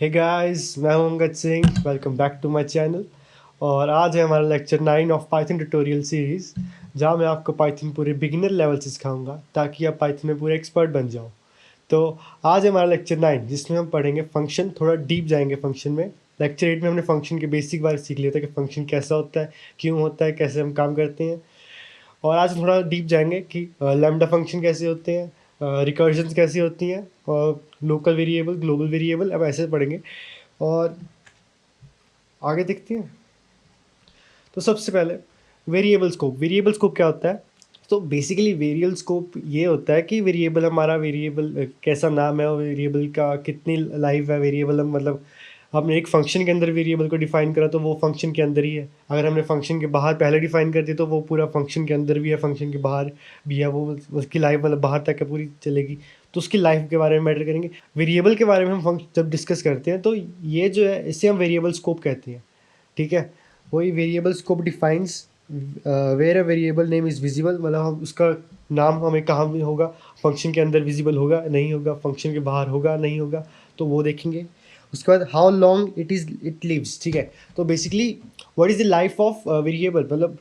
हे guys, मैं हूं Angad Singh. Welcome back to my channel. और आज है हमारा lecture 9 of Python tutorial series, जहां मैं आपको पाइथन पूरे बिगिनर लेवल से सिखाऊंगा ताकि आप पाइथन में पूरे एक्सपर्ट बन जाओ। तो आज है हमारा लेक्चर 9, जिसमें हम पढ़ेंगे फंक्शन। थोड़ा डीप जाएंगे फंक्शन में। लेक्चर 8 में हमने फंक्शन के बेसिक बारे सीख लिया था कि फंक्शन कैसा होता है, क्यों होता है, कैसे हम काम करते हैं। और आज थोड़ा डीप जाएंगे कि लैम्डा फंक्शन कैसे होते हैं, रिकर्जन्स कैसी होती हैं, और लोकल वेरिएबल, ग्लोबल वेरिएबल, अब ऐसे पढ़ेंगे। और आगे देखते हैं। तो सबसे पहले वेरिएबल स्कोप क्या होता है? तो बेसिकली वेरिएबल स्कोप ये होता है कि वेरिएबल हमारा, वेरिएबल कैसा नाम है और वेरिएबल का कितनी लाइफ है। वेरिएबल हम मतलब हमने एक फंक्शन के अंदर वेरिएबल को डिफाइन करा तो वो फंक्शन के अंदर ही है। अगर हमने फंक्शन के बाहर पहले डिफाइन कर दी तो वो पूरा फंक्शन के अंदर भी है, फंक्शन के बाहर भी है। वो उसकी लाइफ मतलब बाहर तक है, पूरी चलेगी। तो उसकी लाइफ के बारे में मैटर करेंगे। वेरिएबल के बारे में हम जब डिस्कस करते हैं तो ये जो है, इसे हम वेरिएबल स्कोप कहते हैं। ठीक है। वही variable scope defines where a variable name is visible, मतलब हम उसका नाम हमें कहाँ भी होगा, फंक्शन के अंदर विजिबल होगा नहीं होगा, फंक्शन के बाहर होगा नहीं होगा, तो वो देखेंगे। उसके बाद हाउ लॉन्ग इट लिव्स। ठीक है। तो basically what is the life of variable, मतलब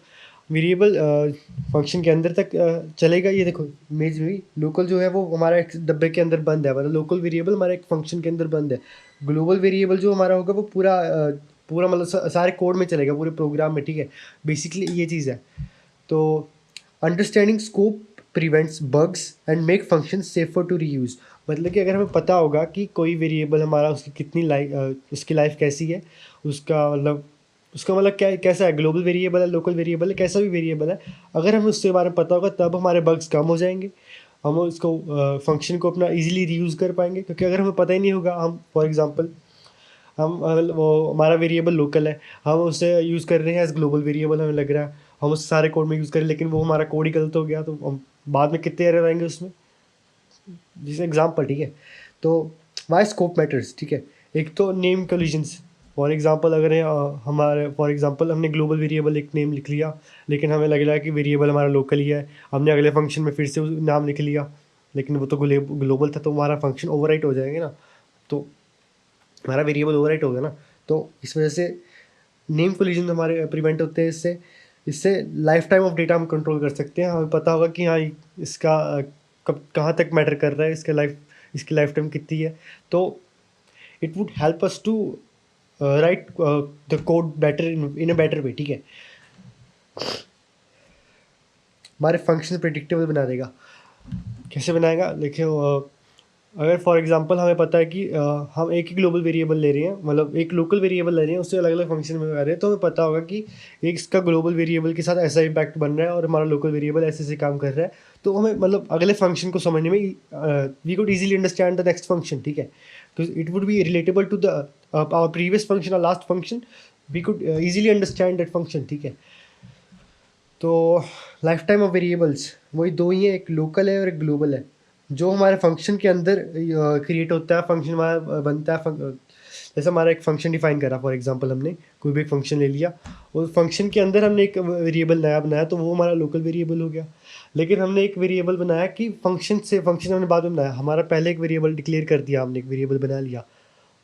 वेरिएबल फंक्शन के अंदर तक चलेगा। ये देखो इमेज में लोकल जो है वो हमारा एक डब्बे के अंदर बंद है, मतलब लोकल वेरिएबल हमारा एक फंक्शन के अंदर बंद है। ग्लोबल वेरिएबल जो हमारा होगा वो पूरा पूरा मतलब सारे कोड में चलेगा, पूरे प्रोग्राम में। ठीक है। बेसिकली ये चीज़ है। तो understanding scope prevents bugs and make function safer to reuse. मतलब कि अगर हमें पता होगा कि कोई वेरिएबल हमारा, उसकी कितनी लाइफ, उसकी लाइफ कैसी है, उसका मतलब क्या कैसा है, ग्लोबल वेरिएबल है, लोकल वेरिएबल है, कैसा भी वेरिएबल है, अगर हमें उसके बारे में पता होगा तब हमारे बग्स कम हो जाएंगे। हम उसको फंक्शन को अपना इजीली रीयूज़ कर पाएंगे। क्योंकि अगर हमें पता ही नहीं होगा, हम फॉर एग्जांपल वो हमारा वेरिएबल लोकल है, हम उसे यूज़ कर रहे हैं एज ग्लोबल वेरिएबल, हमें लग रहा है हम उस सारे कोड में यूज़ करें, लेकिन वो हमारा कोड ही गलत हो गया तो हम बाद में कितने एरर आएंगे उसमें। जैसे एग्जांपल। ठीक है। तो वाई स्कोप मैटर्स। ठीक है। एक तो नेम कोलिजन्स। फॉर एग्जांपल अगर हमारे फॉर एग्जांपल हमने ग्लोबल वेरिएबल एक नेम लिख लिया, लेकिन हमें लग रहा है कि वेरिएबल हमारा लोकल ही है। हमने अगले फंक्शन में फिर से उस नाम लिख लिया, लेकिन वो तो ग्लोबल था, तो हमारा फंक्शन ओवरराइट हो जाएंगे ना। तो हमारा वेरिएबल ओवरराइट हो गया ना। तो इस वजह से नेम कोलिजन हमारे प्रिवेंट होते हैं। इससे इससे लाइफ टाइम ऑफ डेटा हम कंट्रोल कर सकते हैं। हमें पता होगा कि हाँ, इसका कब कहाँ तक मैटर कर रहा है, इसकी लाइफ टाइम कितनी है। तो it would help us to write the code better in a better way. ठीक है। हमारे फंक्शन प्रेडिक्टेबल बना देगा। कैसे बनाएगा देखिए। अगर फॉर एग्जांपल हमें पता है कि हम एक ही ग्लोबल वेरिएबल ले रहे हैं, मतलब एक लोकल वेरिएबल ले रहे हैं, उससे अलग अलग फंक्शन में आ रहे हैं, तो हमें पता होगा कि एक इसका ग्लोबल वेरिएबल के साथ ऐसा इम्पैक्ट बन रहा है और हमारा लोकल वेरिएबल ऐसे ऐसे काम कर रहा है। तो हमें मतलब अगले फंक्शन को समझने में we could easily understand the next function. ठीक है। तो it would be relatable to the our previous function और last function. We could easily understand that function. ठीक है। तो लाइफ टाइम ऑफ वेरिएबल्स वही दो ही हैं, एक लोकल है और एक ग्लोबल है। जो हमारे फंक्शन के अंदर क्रिएट होता है, फंक्शन हमारा बनता है। जैसे हमारा एक फंक्शन डिफाइन करा, फॉर एग्जांपल हमने कोई भी एक फंक्शन ले लिया और फंक्शन के अंदर हमने एक वेरिएबल नया बनाया, तो वो हमारा लोकल वेरिएबल हो गया। लेकिन हमने एक वेरिएबल बनाया कि फंक्शन हमने बाद में बनाया, हमारा पहले एक वेरिएबल डिक्लेयर कर दिया, हमने एक वेरिएबल बना लिया,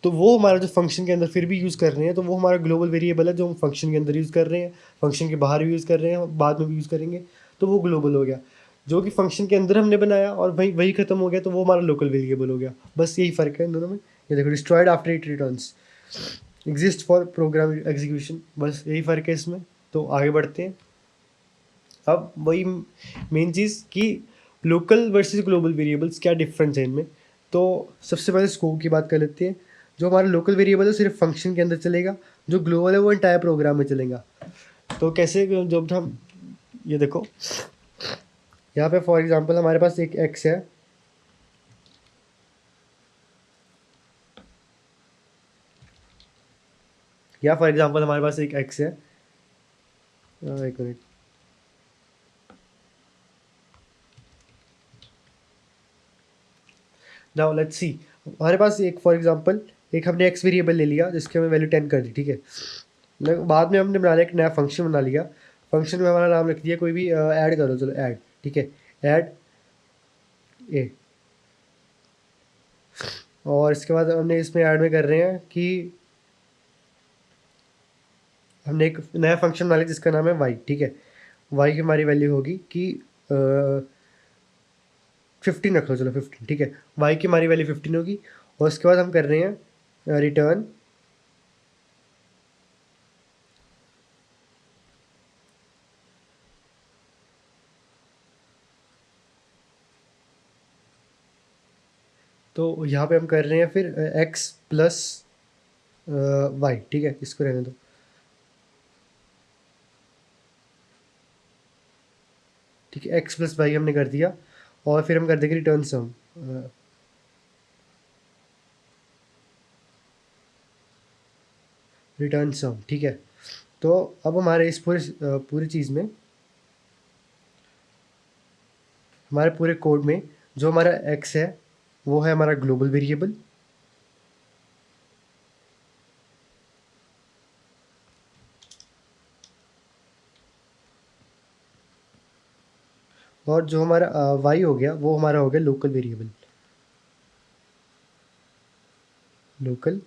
तो वो हमारा जो फंक्शन के अंदर फिर भी यूज़ कर रहे हैं, तो वो हमारा ग्लोबल वेरिएबल है जो हम फंक्शन के अंदर यूज़ कर रहे हैं, फंक्शन के बाहर भी यूज़ कर रहे हैं, बाद में भी यूज़ करेंगे, तो वो ग्लोबल हो गया। जो कि फंक्शन के अंदर हमने बनाया और वही वही खत्म हो गया, तो वो हमारा लोकल वेरिएबल हो गया। बस यही फ़र्क है इन दोनों में। ये देखो, destroyed after it returns exist for program execution, बस यही फ़र्क है इसमें। तो आगे बढ़ते हैं। अब वही मेन चीज़ कि लोकल वर्सेस ग्लोबल वेरिएबल्स क्या डिफरेंस है इनमें। तो सबसे पहले स्कोप की बात कर लेते हैं। जो हमारा लोकल वेरिएबल है सिर्फ फंक्शन के अंदर चलेगा, जो ग्लोबल है वो एंटायर प्रोग्राम में चलेगा। तो कैसे, जब हम ये देखो, यहाँ पे फॉर एग्जांपल हमारे पास एक एक्स है, या फॉर एग्जांपल हमारे पास एक एक्स है। एक मिनट। Now let's see. हमारे पास एक फॉर एग्जांपल एक हमने एक्स वेरिएबल ले लिया जिसकी हमें वैल्यू 10 कर दी। ठीक है। बाद में हमने बना लिया एक नया फंक्शन बना लिया। फंक्शन में हमारा नाम रख दिया कोई भी, ऐड करो, चलो ऐड। ठीक है। Add a. और इसके बाद हमने इसमें ऐड में कर रहे हैं कि हमने एक नया फंक्शन बना लिया जिसका नाम है वाई, ठीक है। वाई की हमारी वैल्यू होगी कि 15 रख लो, चलो 15, ठीक है। वाई की हमारी वैल्यू 15 होगी। और उसके बाद हम कर रहे हैं रिटर्न तो यहाँ पे हम कर रहे हैं फिर एक्स प्लस वाई, ठीक है, इसको रहने दो। ठीक है, एक्स प्लस वाई हमने कर दिया। और फिर हम कर देंगे रिटर्न सम, रिटर्न सम, ठीक है। तो अब हमारे इस पूरी चीज़ में, हमारे पूरे कोड में जो हमारा एक्स है वो है हमारा ग्लोबल वेरिएबल। और जो हमारा वाई हो गया वो हमारा हो गया लोकल वेरिएबल, लोकल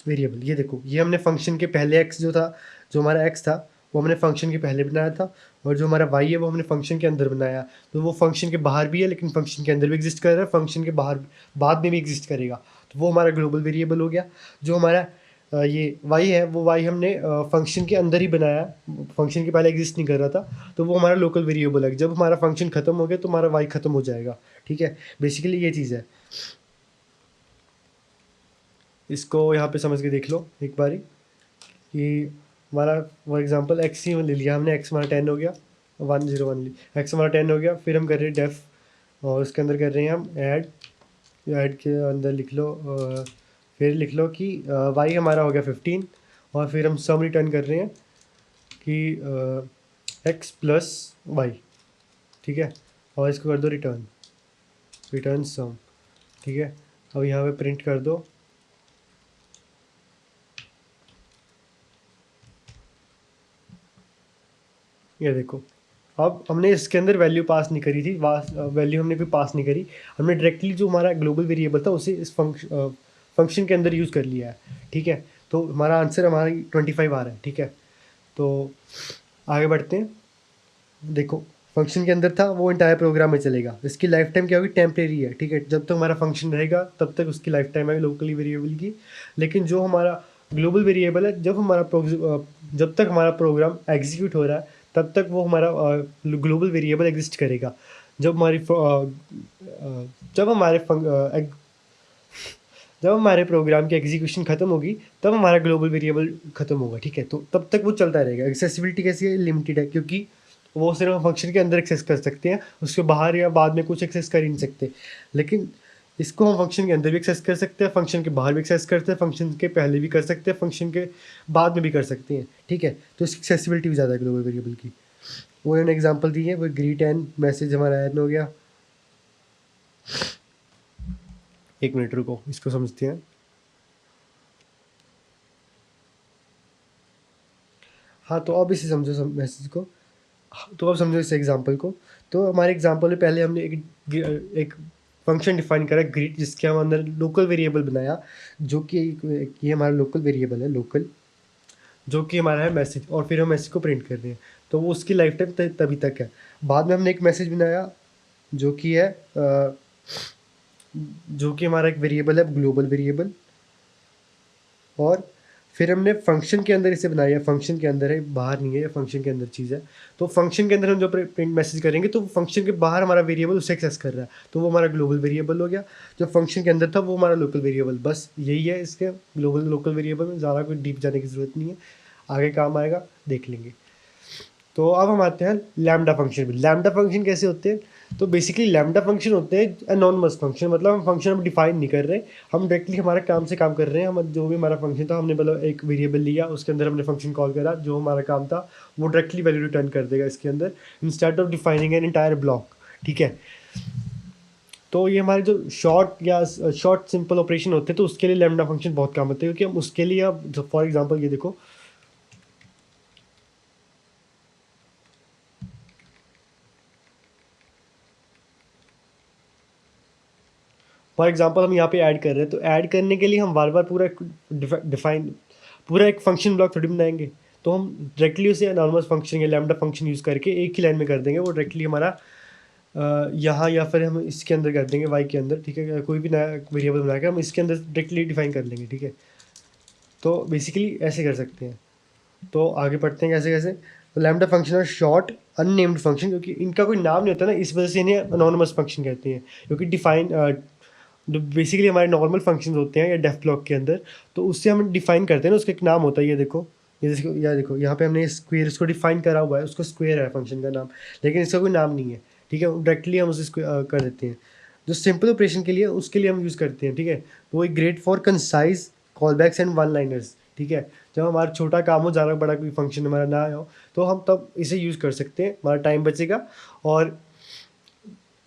वेरिएबल। ये देखो, ये हमने फंक्शन के पहले एक्स जो था, जो हमारा एक्स था वो हमने फंक्शन के पहले बनाया था। और जो हमारा वाई है वो हमने फंक्शन के अंदर बनाया। तो वो फंक्शन के बाहर भी है लेकिन फंक्शन के अंदर भी एग्जिस्ट कर रहा है, फंक्शन के बाहर बाद में भी एग्जिस्ट करेगा। तो वो हमारा ग्लोबल वेरिएबल हो गया। जो हमारा ये वाई है वो वाई हमने फंक्शन के अंदर ही बनाया, फंक्शन के पहले एग्जिस्ट नहीं कर रहा था। तो वो हमारा लोकल वेरिएबल है। जब हमारा फंक्शन खत्म हो गया तो हमारा वाई खत्म हो जाएगा, ठीक है। बेसिकली ये चीज़ है। इसको यहाँ पे समझ के देख लो एक बारी कि हमारा फॉर एग्जांपल एक्स ही ले लिया हमने, एक्स हमारा 10 हो गया, 101 एक्स हमारा 10 हो गया। फिर हम कर रहे हैं डेफ, और उसके अंदर कर रहे हैं हम ऐड। ऐड के अंदर लिख लो फिर लिख लो कि वाई हमारा हो गया 15। और फिर हम सम रिटर्न कर रहे हैं कि एक्स प्लस वाई, ठीक है। और इसको कर दो रिटर्न, रिटर्न सम, ठीक है। अब यहाँ पे प्रिंट कर दो, ये देखो। अब हमने इसके अंदर वैल्यू पास नहीं करी थी, वैल्यू हमने कोई पास नहीं करी। हमने डायरेक्टली जो हमारा ग्लोबल वेरिएबल था उसे इस फंक्शन के अंदर यूज़ कर लिया है, ठीक है। तो हमारा आंसर हमारा 25 आ रहा है, ठीक है। तो आगे बढ़ते हैं। देखो, फंक्शन के अंदर था वो इंटायर प्रोग्राम में चलेगा। इसकी लाइफ टाइम क्या होगी, टेम्परेरी है, ठीक है। जब तक हमारा फंक्शन रहेगा तब तक उसकी लाइफ टाइम है लोकली वेरिएबल की। लेकिन जो हमारा ग्लोबल वेरिएबल है, जब तक हमारा प्रोग्राम एग्जीक्यूट हो रहा है तब तक वो हमारा ग्लोबल वेरिएबल एग्जिस्ट करेगा। जब हमारी जब हमारे जब हमारे प्रोग्राम की एग्जीक्यूशन खत्म होगी तब हमारा ग्लोबल वेरिएबल खत्म होगा, ठीक है। तो तब तक वो चलता रहेगा। एक्सेसिबिलिटी कैसी है, लिमिटेड है, क्योंकि वो सिर्फ फंक्शन के अंदर एक्सेस कर सकते हैं, उसके बाहर या बाद में कुछ एक्सेस कर ही नहीं सकते। लेकिन इसको हम फंक्शन के अंदर भी एक्सेस कर सकते हैं, फंक्शन के बाहर भी एक्सेस करते हैं, फंक्शन के पहले भी कर सकते हैं, फंक्शन के बाद में भी कर सकते हैं, ठीक है। तो इसकी एक्सेसिबिलिटी भी ज़्यादा है ग्लोबल वेरिएबल की। वो इन्होंने एग्जाम्पल दी है, वो ग्रीट एंड मैसेज हमारा ऐड हो गया। एक मिनट रुको, इसको समझते हैं। हाँ, तो अब इसे समझो मैसेज को। तो अब समझो इस एग्जांपल को। तो हमारे एग्जांपल में पहले हमने एक फंक्शन डिफाइन करा ग्रीट, जिसके हम अंदर लोकल वेरिएबल बनाया, जो कि ये हमारा लोकल वेरिएबल है, लोकल, जो कि हमारा है मैसेज। और फिर हम मैसेज को प्रिंट कर रहे हैं। तो वो उसकी लाइफ टाइम तभी तक है। बाद में हमने एक मैसेज बनाया जो कि है जो कि हमारा एक वेरिएबल है, ग्लोबल वेरिएबल। और फिर हमने फंक्शन के अंदर इसे बनाया, फंक्शन के अंदर है, बाहर नहीं है, ये फंक्शन के अंदर चीज़ है। तो फंक्शन के अंदर हम जो प्रिंट मैसेज करेंगे तो फंक्शन के बाहर हमारा वेरिएबल उसे एक्सेस कर रहा है, तो वो हमारा ग्लोबल वेरिएबल हो गया। जो फंक्शन के अंदर था वो हमारा लोकल वेरिएबल। बस यही है इसके ग्लोबल लोकल वेरिएबल में, ज़्यादा कोई डीप जाने की ज़रूरत नहीं है, आगे काम आएगा, देख लेंगे। तो अब हम आते हैं लैम्डा फंक्शन में। लैम्डा फंक्शन कैसे होते हैं? तो बेसिकली लैम्डा फंक्शन होते हैं एनोनिमस फंक्शन, मतलब हम फंक्शन अब डिफाइन नहीं कर रहे, हम डायरेक्टली हमारे काम से काम कर रहे हैं। हम जो भी हमारा फंक्शन था, हमने मतलब एक वेरिएबल लिया, उसके अंदर हमने फंक्शन कॉल करा, जो हमारा काम था वो डायरेक्टली वैल्यू रिटर्न कर देगा इसके अंदर, instead of defining an entire block, ठीक है। तो ये हमारे जो शॉर्ट सिंपल ऑपरेशन होते हैं तो उसके लिए लैम्डा फंक्शन बहुत काम होते हैं, क्योंकि हम उसके लिए, अब फॉर एग्जाम्पल ये देखो, फॉर एग्जांपल हम यहाँ पे ऐड कर रहे हैं, तो ऐड करने के लिए हम बार बार पूरा एक फंक्शन ब्लॉक थोड़ी बनाएंगे। तो हम डायरेक्टली उसे एनॉर्मस फंक्शन या लैम्डा फंक्शन यूज़ करके एक ही लाइन में कर देंगे, वो डायरेक्टली हमारा यहाँ या फिर हम इसके अंदर कर देंगे वाई के अंदर, ठीक है। कोई भी नया वेरिएबल बना के हम इसके अंदर डायरेक्टली डिफाइन कर लेंगे, ठीक है। तो बेसिकली ऐसे कर सकते हैं। तो आगे पढ़ते हैं कैसे कैसे। तो लैम्डा फंक्शन और शॉर्ट अननेम्ड फंक्शन, क्योंकि इनका कोई नाम नहीं होता ना, इस वजह से इन्हें अनोनिमस फंक्शन कहते हैं। क्योंकि जो बेसिकली हमारे नॉर्मल फंक्शंस होते हैं या डेफ ब्लॉक के अंदर, तो उससे हम डिफाइन करते हैं ना, उसका एक नाम होता है। ये देखो, ये देखो यहाँ पे हमने स्क्वेयर इसको डिफाइन करा हुआ है, उसको स्क्वेयर है फंक्शन का नाम, लेकिन इसका कोई नाम नहीं है, ठीक है। डायरेक्टली हम उसे कर देते हैं। जो सिंपल ऑपरेशन के लिए उसके लिए हम यूज़ करते हैं, ठीक है। तो वो great for concise callbacks and one liners, ठीक है। जब हमारा छोटा काम हो, ज़्यादा बड़ा कोई फंक्शन हमारा ना हो, तो हम तब इसे यूज़ कर सकते हैं, हमारा टाइम बचेगा और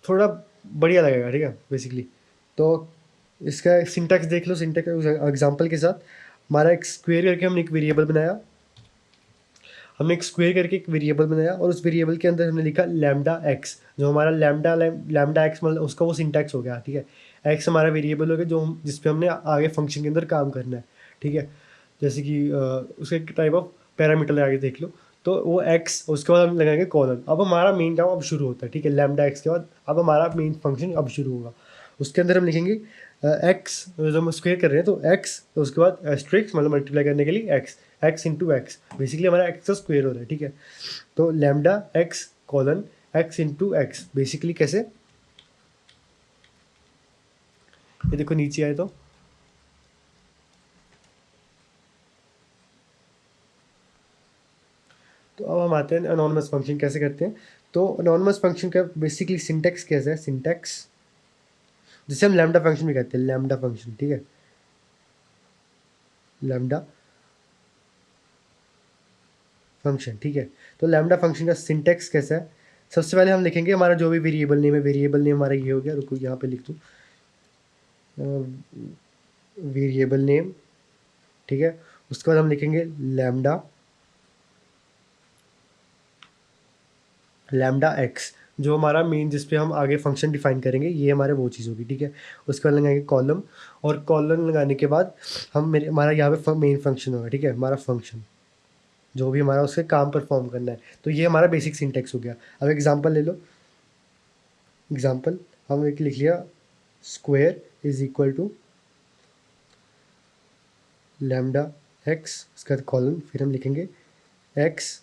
थोड़ा बढ़िया लगेगा, ठीक है बेसिकली। तो इसका सिंटैक्स देख लो। सिंटैक्स एग्जांपल के साथ, हमारा एक स्क्वायर करके हमने एक वेरिएबल बनाया। और उस वेरिएबल के अंदर हमने लिखा लैम्डा एक्स। जो हमारा लैम्डा एक्स मतलब उसका वो सिंटैक्स हो गया, ठीक है। एक्स हमारा वेरिएबल हो गया जो हम जिस पे हमने आगे फंक्शन के अंदर काम करना है, ठीक है। जैसे कि उसके टाइप ऑफ पैरामीटर आगे देख लो। तो वो एक्स, उसके बाद हम लगाएंगे कॉलन। अब हमारा मेन काम अब शुरू होता है, ठीक है। लैम्डा एक्स के बाद अब हमारा मेन फंक्शन अब शुरू होगा। उसके अंदर हम लिखेंगे एक्स, जब हम स्क्वेयर कर रहे हैं तो एक्स, तो उसके बाद एस्ट्रिक्स मतलब मल्टीप्लाई करने के लिए एक्स इंटू एक्स, बेसिकली हमारा एक्स का स्क्वेयर हो रहा है, ठीक है। तो lambda x colon x into x, basically कैसे, ये देखो नीचे आए तो अब हम आते हैं अनोनिमस फंक्शन कैसे करते हैं। तो अनोनिमस फंक्शन का बेसिकली सिंटैक्स कैसा है, सिंटैक्स जिसे हम लैम्डा फंक्शन भी कहते हैं, लैम्डा फंक्शन, ठीक है। लैम्डा फंक्शन, ठीक है। तो लैम्डा फंक्शन का सिंटैक्स कैसा है, सबसे पहले हम लिखेंगे हमारा जो भी वेरिएबल नेम है, वेरिएबल नेम हमारा ये हो गया, रुको यहाँ पे लिख दूँ वेरिएबल नेम, ठीक है। उसके बाद हम लिखेंगे लैम्डा एक्स, जो हमारा मेन जिस पे हम आगे फंक्शन डिफाइन करेंगे, ये हमारे वो चीज़ होगी, ठीक है। उसके बाद लगाएंगे कॉलम, और कॉलम लगाने के बाद हमारा यहाँ पे मेन फंक्शन होगा, ठीक है। हमारा फंक्शन जो भी हमारा उसके काम परफॉर्म करना है, तो ये हमारा बेसिक सिंटैक्स हो गया। अब एग्जांपल ले लो। एग्जांपल हम एक लिख लिया, square is equal to lambda x, उसके बाद कॉलन, फिर हम लिखेंगे एक्स,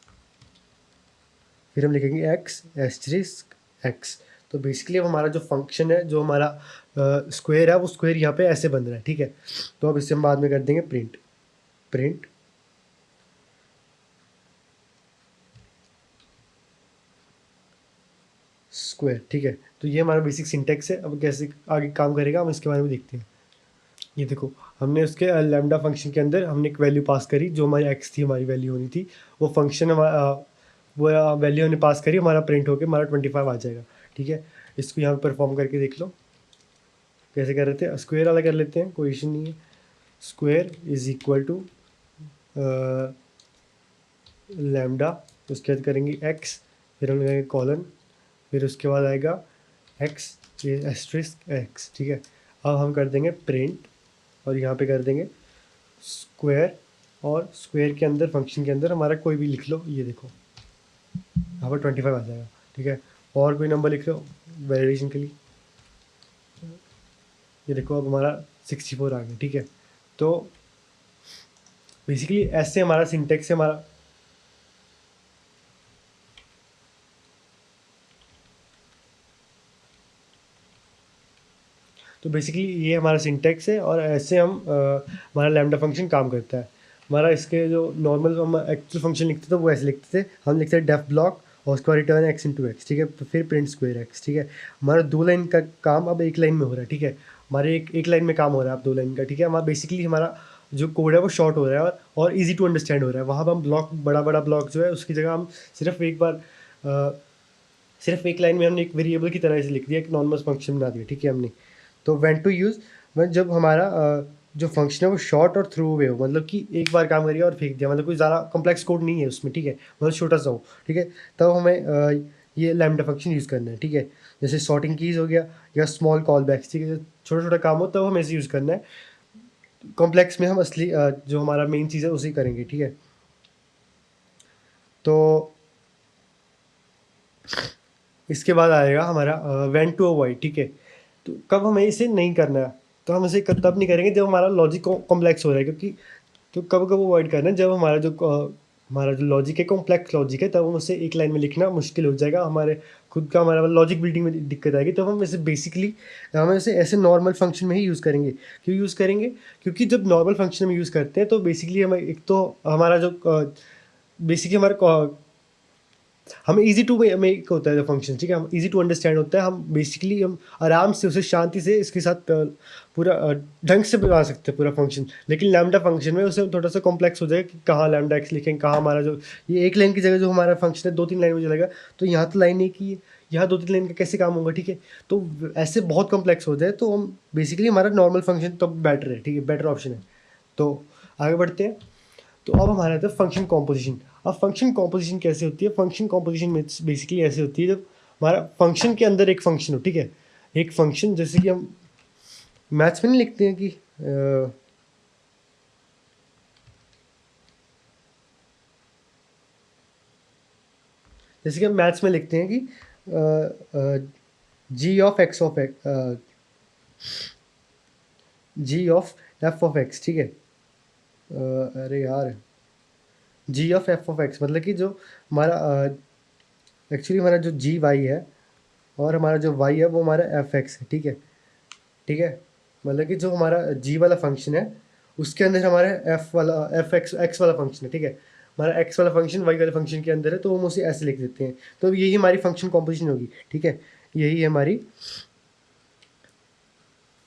फिर हम लिखेंगे एक्स एस्टरिस्क एक्स। तो बेसिकली अब हमारा जो फंक्शन है, जो हमारा स्क्वायर है, वो स्क्वायर यहाँ पे ऐसे बन रहा है, ठीक है। तो अब इसे हम बाद में कर देंगे प्रिंट स्क्वायर, ठीक है। तो ये हमारा बेसिक सिंटैक्स है। अब कैसे आगे काम करेगा हम इसके बारे में देखते हैं। ये देखो, हमने उसके लैम्डा फंक्शन के अंदर हमने एक वैल्यू पास करी, जो हमारी एक्स थी, हमारी वैल्यू होनी थी। वो फंक्शन हमारा वो वैल्यू हमने पास करी, हमारा प्रिंट होकर हमारा 25 आ जाएगा, ठीक है। इसको यहाँ पे परफॉर्म करके देख लो कैसे कर रहे थे। स्क्वायर वाला कर लेते हैं, कोई इशू नहीं है। Square is equal to lambda, उसके बाद करेंगे एक्स, फिर हम लगाएंगे कॉलन, फिर उसके बाद आएगा एक्स एस्ट्रिस्क एक्स, ठीक है। अब हम कर देंगे प्रिंट, और यहाँ पे कर देंगे स्क्वायर, और स्क्वायर के अंदर फंक्शन के अंदर हमारा कोई भी लिख लो, ये देखो यहाँ पर 25 आ जाएगा, ठीक है। और कोई नंबर लिख लो वैलिडेशन के लिए, ये देखो अब हमारा 64 आ गया, ठीक है। तो बेसिकली ऐसे हमारा सिंटेक्स है हमारा। तो बेसिकली ये हमारा सिंटेक्स है, और ऐसे हम हमारा लैम्डा फंक्शन काम करता है। हमारा इसके जो नॉर्मल हम एक्चुअल फंक्शन लिखते थे वो ऐसे लिखते थे, हम लिखते थे डेफ ब्लॉक और उसका रिटर्न एक्स इंटू एक्स, ठीक है। तो फिर प्रिंट स्क्वायर एक्स, ठीक है। हमारा 2 लाइन का काम अब 1 लाइन में हो रहा है, ठीक है। हमारे एक लाइन में काम हो रहा है अब 2 लाइन का, ठीक है। हमारा बेसिकली हमारा जो कोड है वो शॉर्ट हो रहा है और ईजी टू अंडरस्टैंड हो रहा है। वहाँ पर हम ब्लॉक बड़ा बड़ा ब्लॉक जो है उसकी जगह हम सिर्फ एक लाइन में हमने एक वेरिएबल की तरह इसे लिख दिया, एक नॉर्मल फंक्शन बना दिया, ठीक है हमने। तो व्हेन टू यूज़, जब हमारा जो फंक्शन है वो शॉर्ट और थ्रू अवे हो, मतलब कि एक बार काम करिए और फेंक दिया, मतलब कोई ज़्यादा कॉम्प्लेक्स कोड नहीं है उसमें, ठीक है। मतलब छोटा सा हो, ठीक है। तब हमें ये लैम्डा फंक्शन यूज़ करना है, ठीक है। जैसे सॉर्टिंग कीज़ हो गया या स्मॉल कॉल बैक्स, ठीक है। छोटा छोटा काम हो तब हमें इसे यूज़ करना है। कॉम्प्लेक्स में हम असली जो हमारा मेन चीज़ है उसे करेंगे, ठीक है। तो इसके बाद आएगा हमारा व्हेन टू अवॉइड, ठीक है। तो कब हमें इसे नहीं करना है, तो हम इसे तब नहीं करेंगे जब हमारा लॉजिक कॉम्प्लेक्स हो रहा है, क्योंकि तो कब कब अवॉइड करना है जब हमारा जो लॉजिक है कॉम्प्लेक्स लॉजिक है, तब हम उसे एक लाइन में लिखना मुश्किल हो जाएगा, हमारे खुद का हमारा लॉजिक बिल्डिंग में दिक्कत आएगी। तब हम इसे बेसिकली हम इसे ऐसे नॉर्मल फंक्शन में ही यूज़ करेंगे। क्यों यूज़ करेंगे? क्योंकि जब नॉर्मल फंक्शन में यूज़ करते हैं तो बेसिकली हमें एक तो हमारा जो बेसिकली हमारा हमें ईज़ी टू मेक होता है जो फंक्शन, ठीक है, हम ईज़ी टू अंडरस्टैंड होता है, हम बेसिकली हम आराम से उसे शांति से इसके साथ पूरा ढंग से बना सकते हैं पूरा फंक्शन। लेकिन लैम्डा फंक्शन में उसे थोड़ा सा कॉम्प्लेक्स हो जाएगा कि कहाँ लैम्डा एक्स लिखें, कहाँ हमारा जो ये एक लाइन की जगह जो हमारा फंक्शन है 2-3 लाइन में चलेगा, तो यहाँ तो लाइन एक ही है, यहाँ 2-3 लाइन का कैसे काम होगा, ठीक है। तो ऐसे बहुत कॉम्प्लेक्स हो जाए तो हम बेसिकली हमारा नॉर्मल फंक्शन तब बेटर है, ठीक है, बेटर ऑप्शन है। तो आगे बढ़ते हैं। तो अब हमारा आता है फंक्शन कॉम्पोजिशन। अब फंक्शन कॉम्पोजिशन कैसे होती है? फंक्शन कॉम्पोजिशन में बेसिकली ऐसे होती है जब हमारा फंक्शन के अंदर एक फंक्शन हो, ठीक है। एक फंक्शन जैसे कि हम मैथ्स में नहीं लिखते हैं कि जैसे कि हम मैथ्स में लिखते हैं कि G of X of X, G of F of X, ठीक है। अरे यार, G of F of X मतलब कि जो हमारा एक्चुअली हमारा जो जी वाई है और हमारा जो वाई है वो हमारा एफ एक्स है, ठीक है, ठीक है। मतलब कि जो हमारा जी वाला फंक्शन है उसके अंदर हमारा एफ वाला एफ एक्स एक्स वाला फंक्शन है, ठीक है। हमारा एक्स वाला फंक्शन वाई वाले फंक्शन के अंदर है, तो हम उसे ऐसे लिख देते हैं। तो यही हमारी फंक्शन कॉम्पोजिशन होगी, ठीक है। यही है हमारी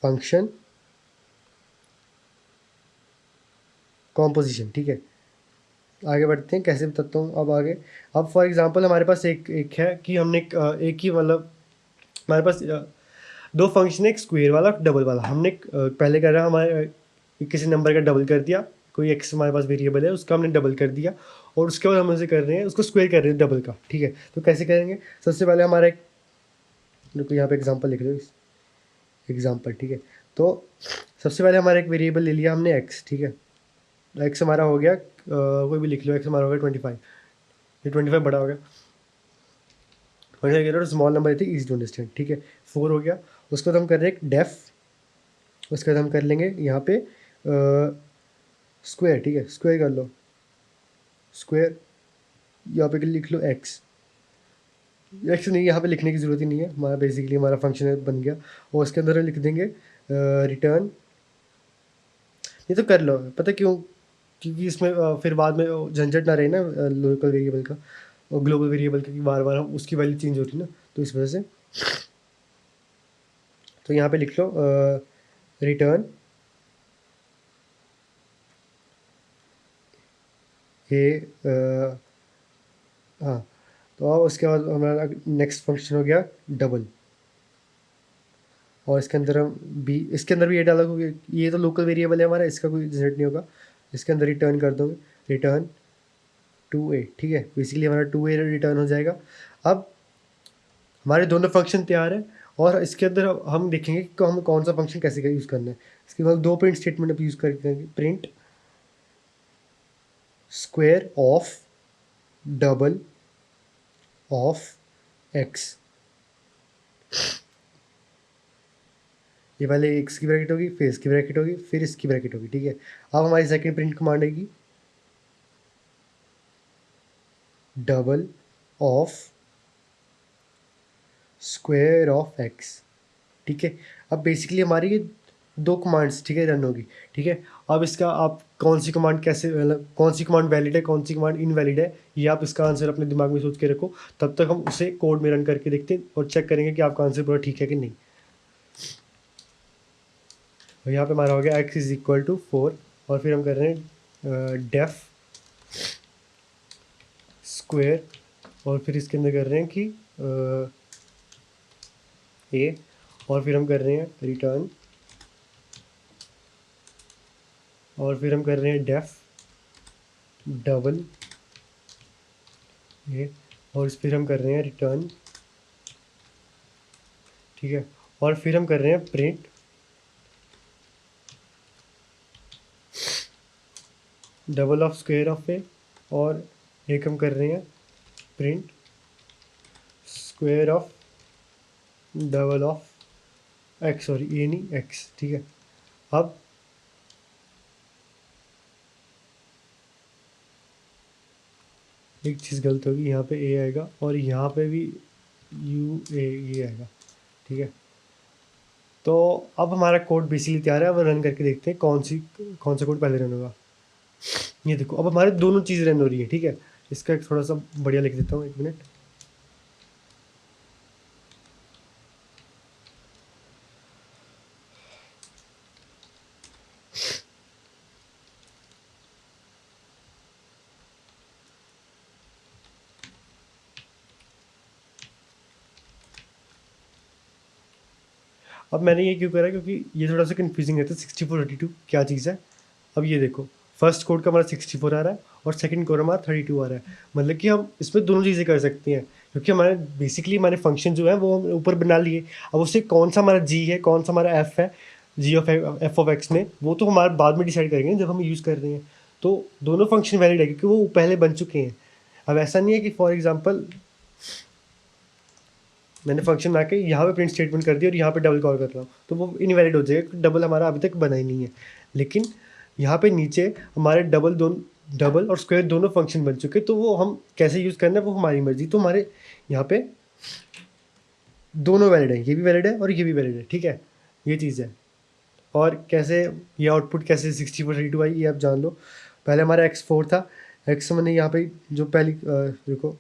फंक्शन कॉम्पोजिशन, ठीक है। आगे बढ़ते हैं, कैसे बताता हूँ अब आगे। अब फॉर एग्जांपल हमारे पास एक एक है कि हमने एक ही मतलब हमारे पास दो फंक्शन है, एक स्क्वायर वाला डबल वाला। हमने पहले करा हमारे किसी नंबर का डबल कर दिया, कोई एक्स हमारे पास वेरिएबल है उसका हमने डबल कर दिया, और उसके बाद हम उसे कर रहे हैं उसको स्क्वायर कर रहे हैं डबल का, ठीक है। तो कैसे करेंगे? सबसे पहले हमारा एक रुको यहाँ पे एग्जांपल लिख रहे हो, एग्जांपल, ठीक है। तो सबसे पहले हमारा एक वेरिएबल ले लिया हमने एक्स, ठीक है। एक्स हमारा हो गया कोई भी लिख लो, एक्स हमारा हो गया 25। ये 25 बड़ा हो गया, स्मॉल नंबर थी, इजी टू अंडरस्टैंड, ठीक है। 4 हो गया। उसके बाद हम कर रहे हैं डेफ, उसके बाद हम कर लेंगे यहाँ पे स्क्वायर, ठीक है, स्क्वायर कर लो, स्क्वायर यहाँ पे लिख लो एक्स। एक्स नहीं, यहाँ पे लिखने की ज़रूरत ही नहीं है, हमारा बेसिकली हमारा फंक्शन बन गया। और उसके अंदर लिख देंगे रिटर्न। ये तो कर लो, पता क्यों? क्योंकि इसमें फिर बाद में झंझट ना रहे ना लोकल वेरिएबल का और ग्लोबल वेरिएबल का, कि बार बार उसकी वैल्यू चेंज होती है ना, तो इस वजह से। तो यहाँ पे लिख लो रिटर्न ये हाँ। तो अब उसके बाद हमारा नेक्स्ट फंक्शन हो गया डबल, और इसके अंदर हम बी, इसके अंदर भी ये डाला, क्योंकि ये तो लोकल वेरिएबल है हमारा, इसका कोई रिजल्ट नहीं होगा। इसके अंदर रिटर्न कर दोगे रिटर्न 2a, ठीक है। बेसिकली हमारा 2a रिटर्न हो जाएगा। अब हमारे दोनों फंक्शन तैयार है, और इसके अंदर हम देखेंगे कि हमें कौन सा फंक्शन कैसे यूज़ करना है। इसके बाद दो प्रिंट स्टेटमेंट अब यूज़ करेंगे, print square of double of x. ये पहले एक्स की ब्रैकेट होगी, फिर इसकी ब्रैकेट होगी, फिर इसकी ब्रैकेट होगी, ठीक है। अब हमारी सेकंड प्रिंट कमांड आएगी double of square of X, ठीक है। अब बेसिकली हमारी ये दो कमांड्स, ठीक है, रन होगी, ठीक है। अब इसका आप कौन सी कमांड कैसे, मतलब कौन सी कमांड वैलिड है कौन सी कमांड इनवैलिड है, ये आप इसका आंसर अपने दिमाग में सोच के रखो। तब तक हम उसे कोड में रन करके देखते हैं और चेक करेंगे कि आपका आंसर पूरा ठीक है कि नहीं। और यहाँ पे हमारा हो गया x इज इक्वल टू 4, और फिर हम कर रहे हैं डेफ स्क्वायर, और फिर इसके अंदर कर रहे हैं कि a, और फिर हम कर रहे हैं रिटर्न, और फिर हम कर रहे हैं डेफ डबल a, और फिर हम कर रहे हैं रिटर्न, ठीक है। और फिर हम कर रहे हैं print double of square of A, और एक हम कर रहे हैं print square of double of X, sorry A नहीं एक्स, ठीक है। अब एक चीज़ गलत होगी, यहाँ पे ए आएगा और यहाँ पे भी यू ए ये आएगा, ठीक है। तो अब हमारा कोड बेसिकली तैयार है। अब रन करके देखते हैं कौन सा कोड पहले रन होगा। ये देखो अब हमारे दोनों चीज़ रन हो रही है, ठीक है। इसका एक थोड़ा सा बढ़िया लिख देता हूँ, एक मिनट। अब मैंने ये क्यों करा, क्योंकि ये थोड़ा सा कन्फ्यूजिंग है। तो 6432 क्या चीज़ है। अब ये देखो फर्स्ट कोड का हमारा 64 आ रहा है और सेकंड कोड हमारा 32 आ रहा है। मतलब कि हम इसमें दोनों चीज़ें कर सकते हैं, क्योंकि हमारे बेसिकली हमारे फंक्शन जो है वो हम ऊपर बना लिए। अब उससे कौन सा हमारा जी है, कौन सा हमारा एफ है, जी ऑफ एफ ऑफ एक्स में, वो तो हमारे बाद में डिसाइड करेंगे जब हम यूज़ कर रहे हैं। तो दोनों फंक्शन वैलिड है क्योंकि वो पहले बन चुके हैं। अब ऐसा नहीं है कि फॉर एग्जाम्पल मैंने फंक्शन बना के यहाँ पे प्रिंट स्टेटमेंट कर दिया और यहाँ पे डबल कॉल कर रहा हूँ तो वो इनवैलिड हो जाएगा, क्योंकि डबल हमारा अभी तक बना ही नहीं है। लेकिन यहाँ पे नीचे हमारे डबल और स्क्वायर दोनों फंक्शन बन चुके, तो वो हम कैसे यूज़ करना है वो हमारी मर्जी। तो हमारे यहाँ पे दोनों वैलिड है, ये भी वैलिड है और ये भी वैलिड है, ठीक है। ये चीज़ है। और कैसे ये आउटपुट कैसे 6432 आई ये आप जान लो। पहले हमारा x4 था, x मैंने यहाँ पे जो पहली देखो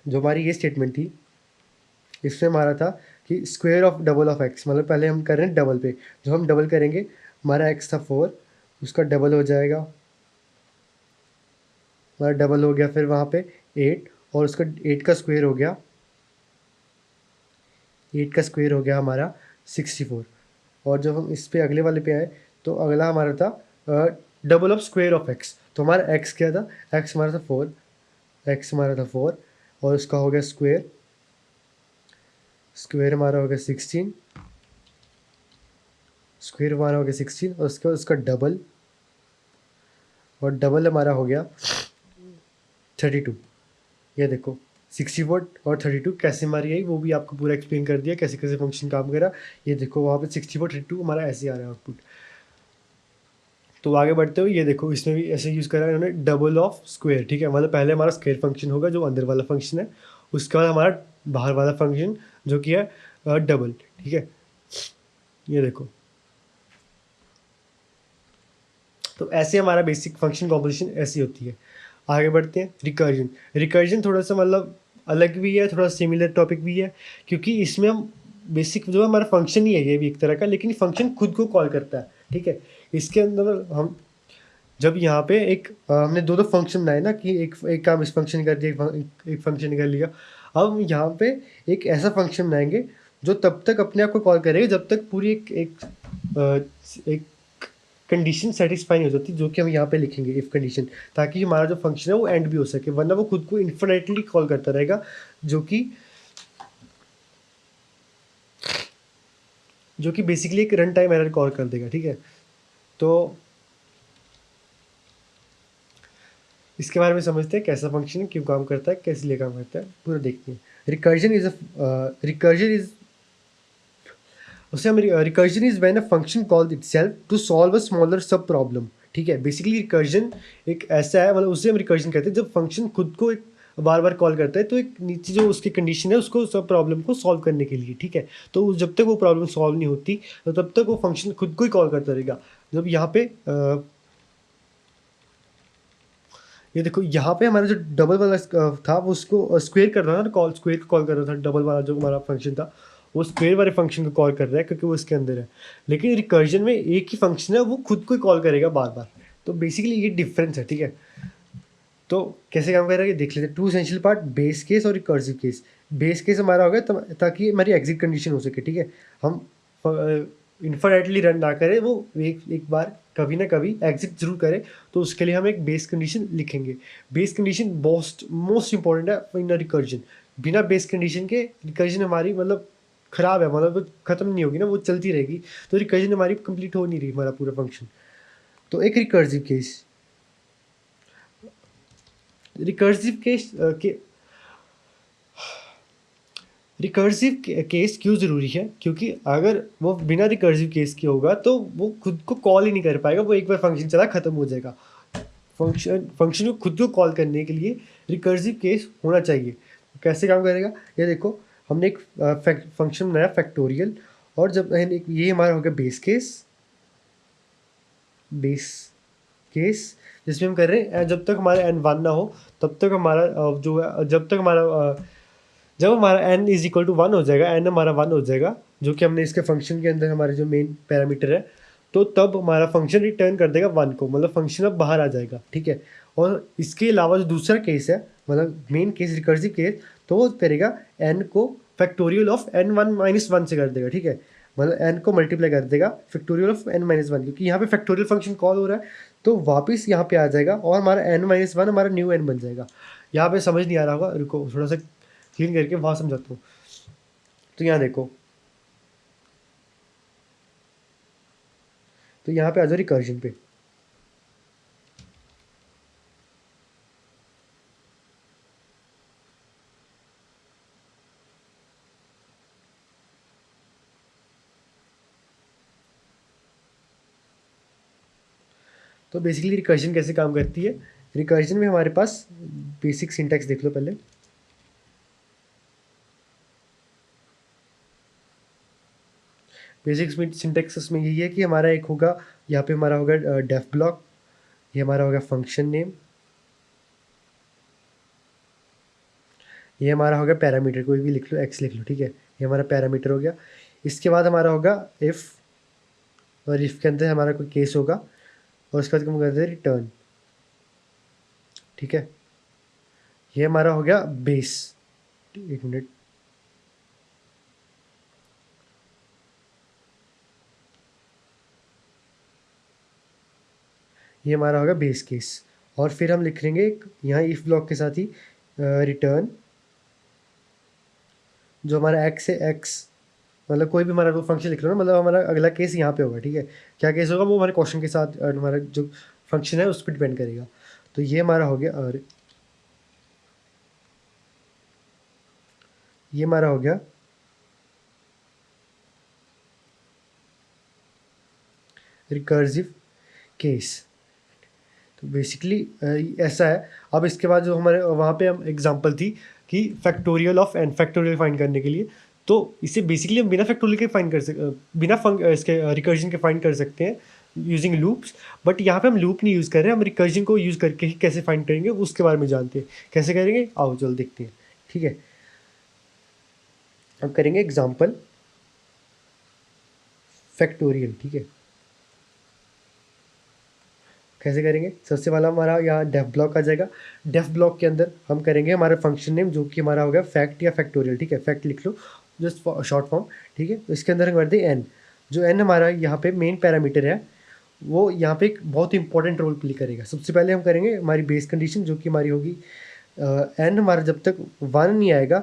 जो हमारी ये स्टेटमेंट थी इसमें हमारा था कि square of double of X, मतलब पहले हम कर रहे हैं डबल पे। जो हम डबल करेंगे हमारा एक्स था 4, उसका डबल हो जाएगा, हमारा डबल हो गया, फिर वहाँ पे 8 और उसका 8 का स्क्वायर हो गया, 8 का स्क्वायर हो गया हमारा 64। और जब हम इस पे अगले वाले पे आए तो अगला हमारा था double of square of x. तो हमारा एक्स क्या था, एक्स हमारा था 4, एक्स हमारा था 4 और उसका हो गया स्क्वायर, स्क्वायर हमारा हो गया 16, स्क्वायर हमारा हो गया 16 और उसका डबल, और डबल हमारा हो गया 32। ये देखो 64 और 32 कैसे हमारी आई वो भी आपको पूरा एक्सप्लेन कर दिया, कैसे कैसे फंक्शन काम करा। ये देखो वहाँ पे 64 32 हमारा ऐसे आ रहा है आउटपुट। तो आगे बढ़ते हुए ये देखो इसमें भी ऐसे यूज़ करा है इन्होंने, डबल ऑफ स्क्वायर, ठीक है। मतलब पहले हमारा स्क्वायर फंक्शन होगा जो अंदर वाला फंक्शन है, उसके बाद हमारा बाहर वाला फंक्शन जो कि है डबल, ठीक है। ये देखो तो ऐसे हमारा बेसिक फंक्शन कॉम्पोजिशन ऐसी होती है। आगे बढ़ते हैं रिकर्जन। रिकर्जन थोड़ा सा मतलब अलग भी है, थोड़ा सिमिलर टॉपिक भी है, क्योंकि इसमें हम बेसिक जो हमारा फंक्शन ही है ये भी एक तरह का, लेकिन फंक्शन खुद को कॉल करता है, ठीक है। इसके अंदर हम जब यहाँ पे हमने दो फंक्शन बनाए ना, कि एक काम इस फंक्शन कर दिया, एक फंक्शन कर लिया। अब हम यहाँ पे एक ऐसा फंक्शन बनाएंगे जो तब तक अपने आप को कॉल करेगा जब तक पूरी एक कंडीशन सेटिस्फाई नहीं हो जाती, जो कि हम यहाँ पे लिखेंगे इफ कंडीशन, ताकि हमारा जो फंक्शन है वो एंड भी हो सके, वरना वो खुद को इन्फिनिटली कॉल करता रहेगा, जो कि बेसिकली एक रन टाइम एरर कॉल कर देगा, ठीक है। तो इसके बारे में समझते हैं कैसा फंक्शन है, क्यों काम करता है, कैसे लिए काम करता है, पूरा देखते हैं। रिकर्जन इज उसे हम recursion is when a function called itself to solve a smaller sub problem, ठीक है। बेसिकली रिकर्जन एक ऐसा है, मतलब उसे हम रिकर्जन कहते हैं जब फंक्शन खुद को एक बार बार कॉल करता है, तो एक नीचे जो उसकी कंडीशन है उसको सब प्रॉब्लम को सॉल्व करने के लिए, ठीक है। तो जब तक वो प्रॉब्लम सॉल्व नहीं होती तो तब तक वो फंक्शन खुद को ही कॉल करता रहेगा। जब यहाँ पे ये देखो यहाँ पे हमारा जो डबल वाला था वो उसको स्क्वेयर कर रहा था, कॉल स्क्वेयर को कॉल कर रहा था। डबल वाला जो हमारा फंक्शन था वो स्क्वेयर वाले फंक्शन को कॉल कर रहा है क्योंकि वो इसके अंदर है। लेकिन रिकर्जन में एक ही फंक्शन है, वो खुद को ही कॉल करेगा बार बार। तो बेसिकली ये डिफरेंस है, ठीक है। तो कैसे काम कर रहा है ये देख लेते हैं। Two essential part, base case और रिकर्सिव केस। बेस केस हमारा होगा ताकि हमारी एग्जिट कंडीशन हो सके, ठीक है। हम इन्फिनिटली रन ना करें, वो एक बार कभी ना कभी एग्जिट जरूर करें, तो उसके लिए हम एक बेस कंडीशन लिखेंगे। बेस कंडीशन मोस्ट इंपॉर्टेंट है इन रिकर्जन। बिना बेस कंडीशन के रिकर्जन हमारी मतलब ख़राब है, मतलब वो ख़त्म नहीं होगी ना, वो चलती रहेगी, तो रिकर्जन हमारी कंप्लीट हो नहीं रही हमारा पूरा फंक्शन। तो एक रिकर्सिव केस के रिकर्सिव केस क्यों ज़रूरी है? क्योंकि अगर वो बिना रिकर्सिव केस के होगा तो वो खुद को कॉल ही नहीं कर पाएगा, वो एक बार फंक्शन चला ख़त्म हो जाएगा। फंक्शन को खुद को कॉल करने के लिए रिकर्सिव केस होना चाहिए। कैसे काम करेगा? ये देखो, हमने एक फंक्शन बनाया फैक्टोरियल, और जब ये हमारा हो गया बेस केस जिसमें हम कर रहे हैं जब तक हमारा n 1 ना हो तब तक हमारा जो है जब हमारा n इज इक्वल टू 1 हो जाएगा, n हमारा 1 हो जाएगा, जो कि हमने इसके फंक्शन के अंदर हमारे जो मेन पैरामीटर है, तो तब हमारा फंक्शन रिटर्न कर देगा 1 को, मतलब फंक्शन अब बाहर आ जाएगा, ठीक है। और इसके अलावा जो दूसरा केस है, मतलब मेन केस रिकर्सिव केस, तो वो करेगा n को फैक्टोरियल ऑफ n1 - 1 से कर देगा, ठीक है। मतलब n को मल्टीप्लाई कर देगा फैक्टोरियल ऑफ n-1, क्योंकि यहाँ पे फैक्टोरियल फंक्शन कॉल हो रहा है, तो वापस यहाँ पे आ जाएगा और हमारा n-1 हमारा न्यू n बन जाएगा। यहाँ पे समझ नहीं आ रहा होगा, रुको थोड़ा सा क्लीन करके वहाँ समझाता हूँ। तो यहाँ देखो, तो यहाँ पे आ जाओ रिकर्जन पे। तो बेसिकली रिकर्जन कैसे काम करती है? रिकर्जन में हमारे पास बेसिक सिंटैक्स देख लो पहले। बेसिक सिंटैक्स में यही है कि हमारा एक होगा, यहाँ पे हमारा होगा डेफ ब्लॉक, ये हमारा होगा फंक्शन नेम, ये हमारा होगा पैरामीटर, कोई भी लिख लो, एक्स लिख लो, ठीक है, ये हमारा पैरामीटर हो गया। इसके बाद हमारा होगा इफ़, और इफ़ के अंदर हमारा कोई केस होगा, और उसके बाद हम करते हैं रिटर्न, ठीक है। ये हमारा हो गया बेस, एक मिनट, ये हमारा होगा बेस केस। और फिर हम लिख लेंगे यहाँ इफ़ ब्लॉक के साथ ही रिटर्न, जो हमारा एक्स है एक्स, मतलब कोई भी हमारा वो फंक्शन लिख लो ना, मतलब हमारा अगला केस यहाँ पे होगा, ठीक है। क्या केस होगा वो हमारे क्वेश्चन के साथ हमारा जो फंक्शन है उस पर डिपेंड करेगा। तो ये हमारा हो गया, और ये हमारा हो गया रिकर्सिव केस। तो बेसिकली ऐसा है। अब इसके बाद जो हमारे वहाँ पे हम एग्जांपल थी कि factorial of n, factorial find करने के लिए, तो इसे बेसिकली हम बिना फैक्टोरियल के फाइंड कर सकते, इसके रिकर्जन के फाइंड कर सकते हैं यूजिंग लूप्स। बट यहाँ पे हम लूप नहीं यूज़ कर रहे हैं, हम रिकर्जन को यूज़ करके ही कैसे फाइंड करेंगे उसके बारे में जानते हैं। कैसे करेंगे आओ चल देखते हैं, ठीक है। अब करेंगे एग्जाम्पल फैक्टोरियल, ठीक है। कैसे करेंगे? सबसे पहला हमारा यहाँ डेफ ब्लॉक आ जाएगा। डेफ ब्लॉक के अंदर हम करेंगे हमारा फंक्शन नेम, जो कि हमारा होगा फैक्ट या फैक्टोरियल, ठीक है। फैक्ट लिख लो, जस्ट शॉर्ट फॉर्म, ठीक है। तो इसके अंदर हम कर दें एन, जो एन हमारा यहाँ पे मेन पैरामीटर है, वो यहाँ पे एक बहुत इंपॉर्टेंट रोल प्ले करेगा। सबसे पहले हम करेंगे हमारी बेस कंडीशन, जो कि हमारी होगी एन हमारा जब तक 1 नहीं आएगा,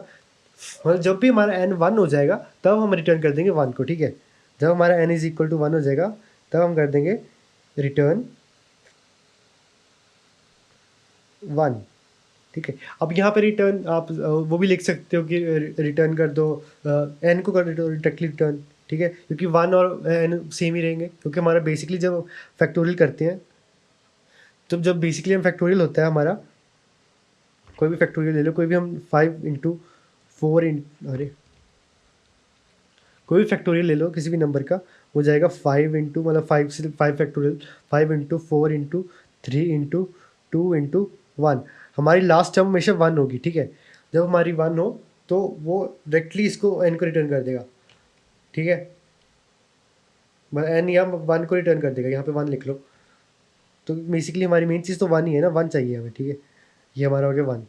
मतलब जब भी हमारा एन 1 हो जाएगा तब हम रिटर्न कर देंगे 1 को, ठीक है। जब हमारा एन इज इक्वल टू 1 हो जाएगा तब हम कर देंगे रिटर्न 1, ठीक है। अब यहाँ पे रिटर्न आप वो भी लिख सकते हो कि रिटर्न कर दो एन को, कर दो डायरेक्टली रिटर्न, ठीक है, क्योंकि 1 और एन सेम ही रहेंगे, क्योंकि हमारा बेसिकली जब फैक्टोरियल करते हैं, तो जब बेसिकली हम फैक्टोरियल होता है हमारा, कोई भी फैक्टोरियल ले लो, कोई भी हम 5 × 4 अरे कोई भी फैक्टोरियल ले लो किसी भी नंबर का, हो जाएगा 5 मतलब 5 फैक्टोरियल, 5 × 4 × 3 × 2 × 1। हमारी लास्ट टर्म हमेशा 1 होगी, ठीक है। जब हमारी 1 हो तो वो डायरेक्टली इसको एन को रिटर्न कर देगा, ठीक है। मतलब एन या 1 को रिटर्न कर देगा, यहाँ पे 1 लिख लो। तो बेसिकली हमारी मेन चीज़ तो 1 ही है ना, 1 चाहिए हमें, ठीक है। ये हमारा हो गया 1।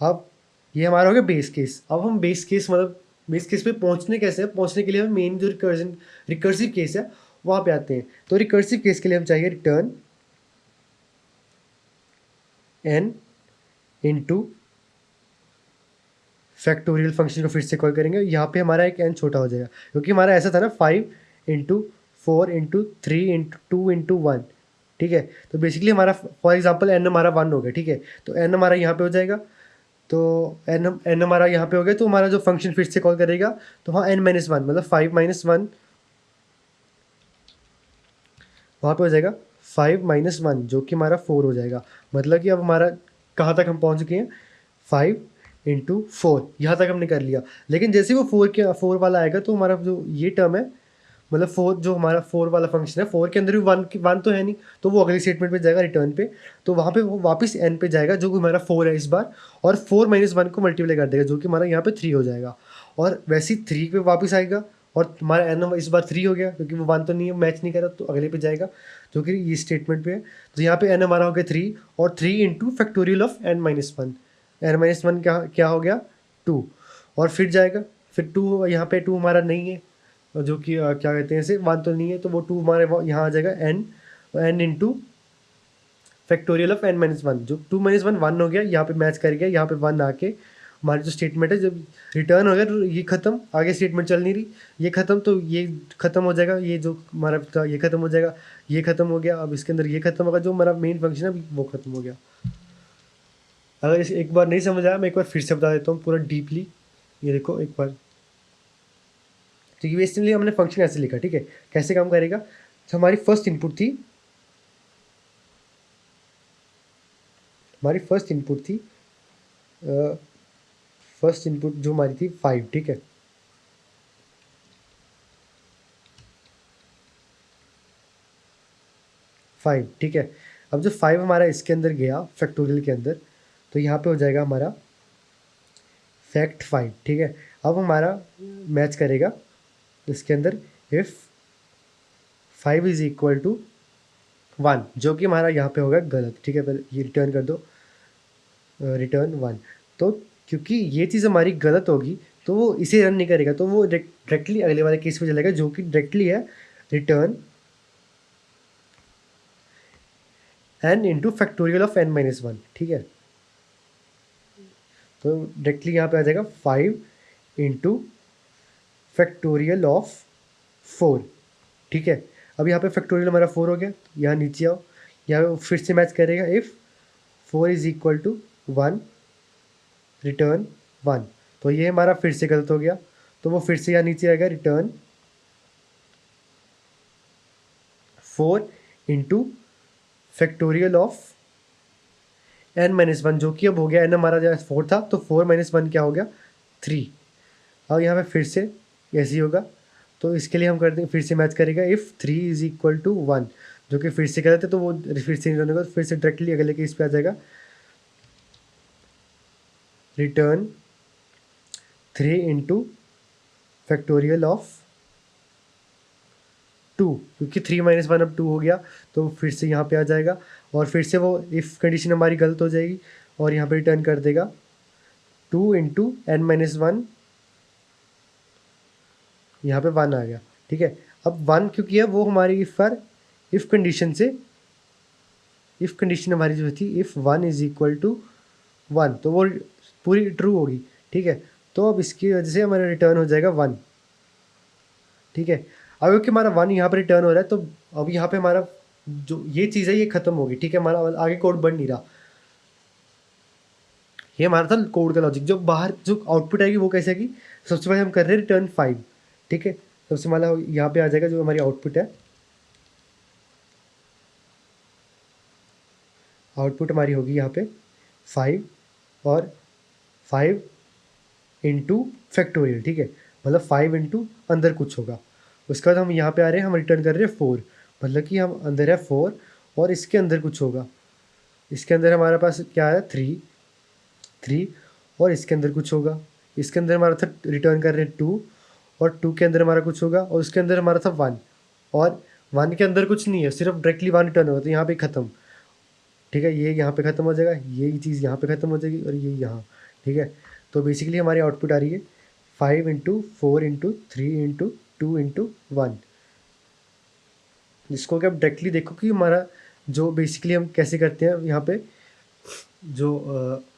अब ये हमारा हो गया बेस केस। अब हम बेस केस मतलब बेस केस पे पहुंचने कैसे हैं? पहुंचने के लिए हम मेन जो रिकर्सिव केस है वहाँ पे आते हैं। तो रिकर्सिव केस के लिए हम चाहिए return n into factorial function को फिर से कॉल करेंगे, यहाँ पे हमारा एक n छोटा हो जाएगा, क्योंकि हमारा ऐसा था ना 5 × 4 × 2 × 1, ठीक है। तो बेसिकली हमारा फॉर एग्जांपल n हमारा 1 हो गया, ठीक है। तो n हमारा यहाँ पे हो जाएगा, तो n हमारा यहाँ पे हो गया, तो हमारा जो फंक्शन फिर से कॉल करेगा तो हाँ n-1 मतलब 5 - 1 वहाँ पे हो जाएगा 5 - 1 जो कि हमारा 4 हो जाएगा। मतलब कि अब हमारा कहाँ तक हम पहुँच चुके हैं, 5 × 4 यहाँ तक हमने कर लिया। लेकिन जैसे वो 4 वाला आएगा तो हमारा जो ये टर्म है, मतलब 4 जो हमारा 4 वाला फंक्शन है, 4 के अंदर भी 1 तो है नहीं, तो वो अगली स्टेटमेंट पे जाएगा रिटर्न पे, तो वहाँ पे वो वापस n पे जाएगा जो कि हमारा 4 है इस बार, और 4 - 1 को मल्टीप्लाई कर देगा जो कि हमारा यहाँ पे 3 हो जाएगा, और वैसे ही 3 पे वापस आएगा, और हमारा n इस बार 3 हो गया क्योंकि वो 1 तो नहीं है, मैच नहीं कर रहा, तो अगले पे जाएगा जो कि ये स्टेटमेंट पे है। तो यहाँ पे n हमारा हो गया 3, और 3 × फैक्टोरियल ऑफ n-1, n-1 क्या क्या हो गया 2, और फिर जाएगा, फिर 2 यहाँ पे 2 हमारा नहीं है, जो कि क्या कहते हैं इसे 1 तो नहीं है, तो वो 2 हमारे यहाँ आ जाएगा n × फैक्टोरियल ऑफ n-1, जो 2 - 1 1 हो गया, यहाँ पे मैच कर गया, यहाँ पे 1 आके हमारी जो स्टेटमेंट है जब रिटर्न हो गया तो ये खत्म, आगे स्टेटमेंट चल नहीं रही, ये खत्म, तो ये खत्म हो जाएगा, ये जो हमारा था ये खत्म हो जाएगा, ये खत्म हो गया, अब इसके अंदर ये खत्म होगा, जो हमारा मेन फंक्शन है वो खत्म हो गया। अगर इसे एक बार नहीं समझ आया, मैं एक बार फिर से बता देता हूँ पूरा डीपली। ये देखो एक बार, तो ये इसलिए हमने फंक्शन ऐसे लिखा, ठीक है। कैसे काम करेगा, तो हमारी फर्स्ट इनपुट थी, फर्स्ट इनपुट जो हमारी थी 5, ठीक है। ठीक है। अब जो 5 हमारा इसके अंदर गया फैक्टोरियल के अंदर, तो यहाँ पे हो जाएगा हमारा फैक्ट 5, ठीक है। अब हमारा मैच करेगा इसके अंदर इफ़ 5 = 1, जो कि हमारा यहाँ पे होगा गलत, ठीक है। पहले ये रिटर्न कर दो, रिटर्न 1। तो क्योंकि ये चीज़ हमारी गलत होगी तो वो इसे रन नहीं करेगा, तो वो डायरेक्टली अगले वाले केस में चलेगा जो कि डायरेक्टली है return n × factorial of n-1, ठीक है। तो डायरेक्टली यहाँ पे आ जाएगा 5 × फैक्टोरियल ऑफ 4, ठीक है। अब यहाँ पे फैक्टोरियल हमारा 4 हो गया, यहाँ नीचे आओ, यहाँ फिर से मैच करेगा इफ़ 4 = 1 रिटर्न 1, तो ये हमारा फिर से गलत हो गया, तो वो फिर से यहाँ नीचे आएगा रिटर्न 4 × फैक्टोरियल ऑफ n-1, जो कि अब हो गया n हमारा जहाँ 4 था, तो 4 - 1 क्या हो गया 3। अब यहाँ पे फिर से ऐसे ही होगा, तो इसके लिए हम कर देंगे, फिर से मैच करेगा इफ़ 3 = 1, जो कि फिर से गलत है, तो वो फिर से रिटर्न होगा, फिर से डायरेक्टली अगले केस पे आ जाएगा रिटर्न 3 × फैक्टोरियल ऑफ 2, क्योंकि 3 - 1 अब 2 हो गया, तो फिर से यहाँ पे आ जाएगा, और फिर से वो इफ़ कंडीशन हमारी गलत हो जाएगी, और यहाँ पे रिटर्न कर देगा 2 × n-1, यहाँ पे 1 आ गया, ठीक है। अब 1 क्योंकि है वो हमारी इफ़ कंडीशन से, इफ़ कंडीशन हमारी जो थी इफ़ 1 = 1, तो वो पूरी ट्रू होगी, ठीक है। तो अब इसकी वजह से हमारा रिटर्न हो जाएगा 1, ठीक है। अब क्योंकि हमारा 1 यहाँ पर रिटर्न हो रहा है, तो अब यहाँ पे हमारा जो ये चीज़ है ये खत्म होगी, ठीक है। हमारा आगे कोड बढ़ नहीं रहा, ये हमारा था कोड का लॉजिक। जो बाहर जो आउटपुट आएगी वो कैसे आएगी, सबसे पहले हम कर रहे हैं रिटर्न 5, ठीक है। सबसे पहले यहाँ पे आ जाएगा जो हमारी आउटपुट है, आउटपुट हमारी होगी यहाँ पे 5 और 5 × फैक्टोरियल, ठीक है। मतलब 5 × अंदर कुछ होगा, उसके बाद हम यहाँ पे आ रहे हैं, हम रिटर्न कर रहे हैं 4, मतलब कि हम अंदर है 4 और इसके अंदर कुछ होगा, इसके अंदर हमारे पास क्या है 3 और इसके अंदर कुछ होगा, इसके अंदर हमारा था रिटर्न कर रहे हैं 2 और 2 के अंदर हमारा कुछ होगा, और उसके अंदर हमारा था 1 और 1 के अंदर कुछ नहीं है, सिर्फ डायरेक्टली 1 रिटर्न होगा, तो यहाँ पे ख़त्म, ठीक है। ये यहाँ पे ख़त्म हो जाएगा, ये चीज़ यहाँ पे ख़त्म हो जाएगी, और ये यहाँ, ठीक है। तो बेसिकली हमारी आउटपुट आ रही है 5 × 4 × 3 × 2 × 1, जिसको कि आप डायरेक्टली देखो कि हमारा जो बेसिकली हम कैसे करते हैं यहाँ पे जो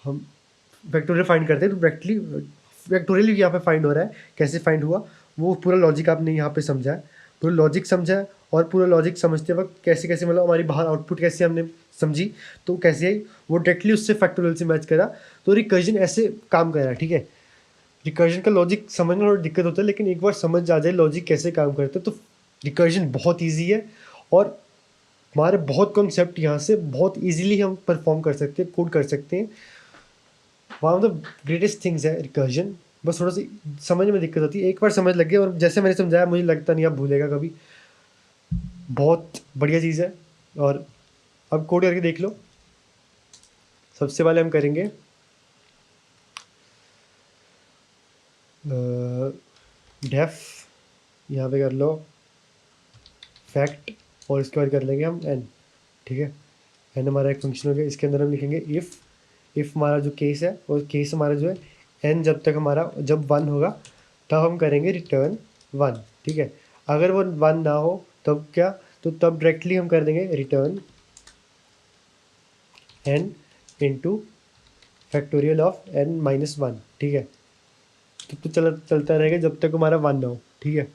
हम फैक्टोरियल फाइंड करते हैं, तो डायरेक्टली फैक्टोरियल यहाँ पे फाइंड हो रहा है, कैसे फाइंड हुआ वो पूरा लॉजिक आपने यहाँ पे समझा है, पूरा लॉजिक समझा है। और पूरा लॉजिक समझते वक्त कैसे कैसे मतलब हमारी बाहर आउटपुट कैसे हमने समझी, तो कैसे आई वो डायरेक्टली उससे फैक्टोरियल से मैच करा, तो रिकर्जन ऐसे काम कर रहा है। ठीक है, रिकर्जन का लॉजिक समझना थोड़ा दिक्कत होता है, लेकिन एक बार समझ आ जाए लॉजिक कैसे काम करता है तो रिकर्जन बहुत ईजी है। और हमारे बहुत कॉन्सेप्ट यहाँ से बहुत इजीली हम परफॉर्म कर सकते हैं, कोड कर सकते हैं। One of the greatest things है रिकर्जन। बस थोड़ा सी समझ में दिक्कत होती है, एक बार समझ लग गया और जैसे मैंने समझाया मुझे लगता नहीं आप भूलेगा कभी। बहुत बढ़िया चीज़ है। और अब कोड करके देख लो। सबसे पहले हम करेंगे डेफ, यहाँ पे कर लो फैक्ट, और इसके बाद कर लेंगे हम एन। ठीक है, एन हमारा एक फंक्शन हो गया, इसके अंदर हम लिखेंगे इफ़ हमारा जो केस है और केस हमारा जो है एन जब तक हमारा जब 1 होगा तब हम करेंगे रिटर्न 1। ठीक है, अगर वो 1 ना हो तब क्या, तो तब डायरेक्टली हम कर देंगे return n into factorial of n minus 1। ठीक है, तो चलता रहेगा जब तक हमारा 1 ना हो। ठीक है,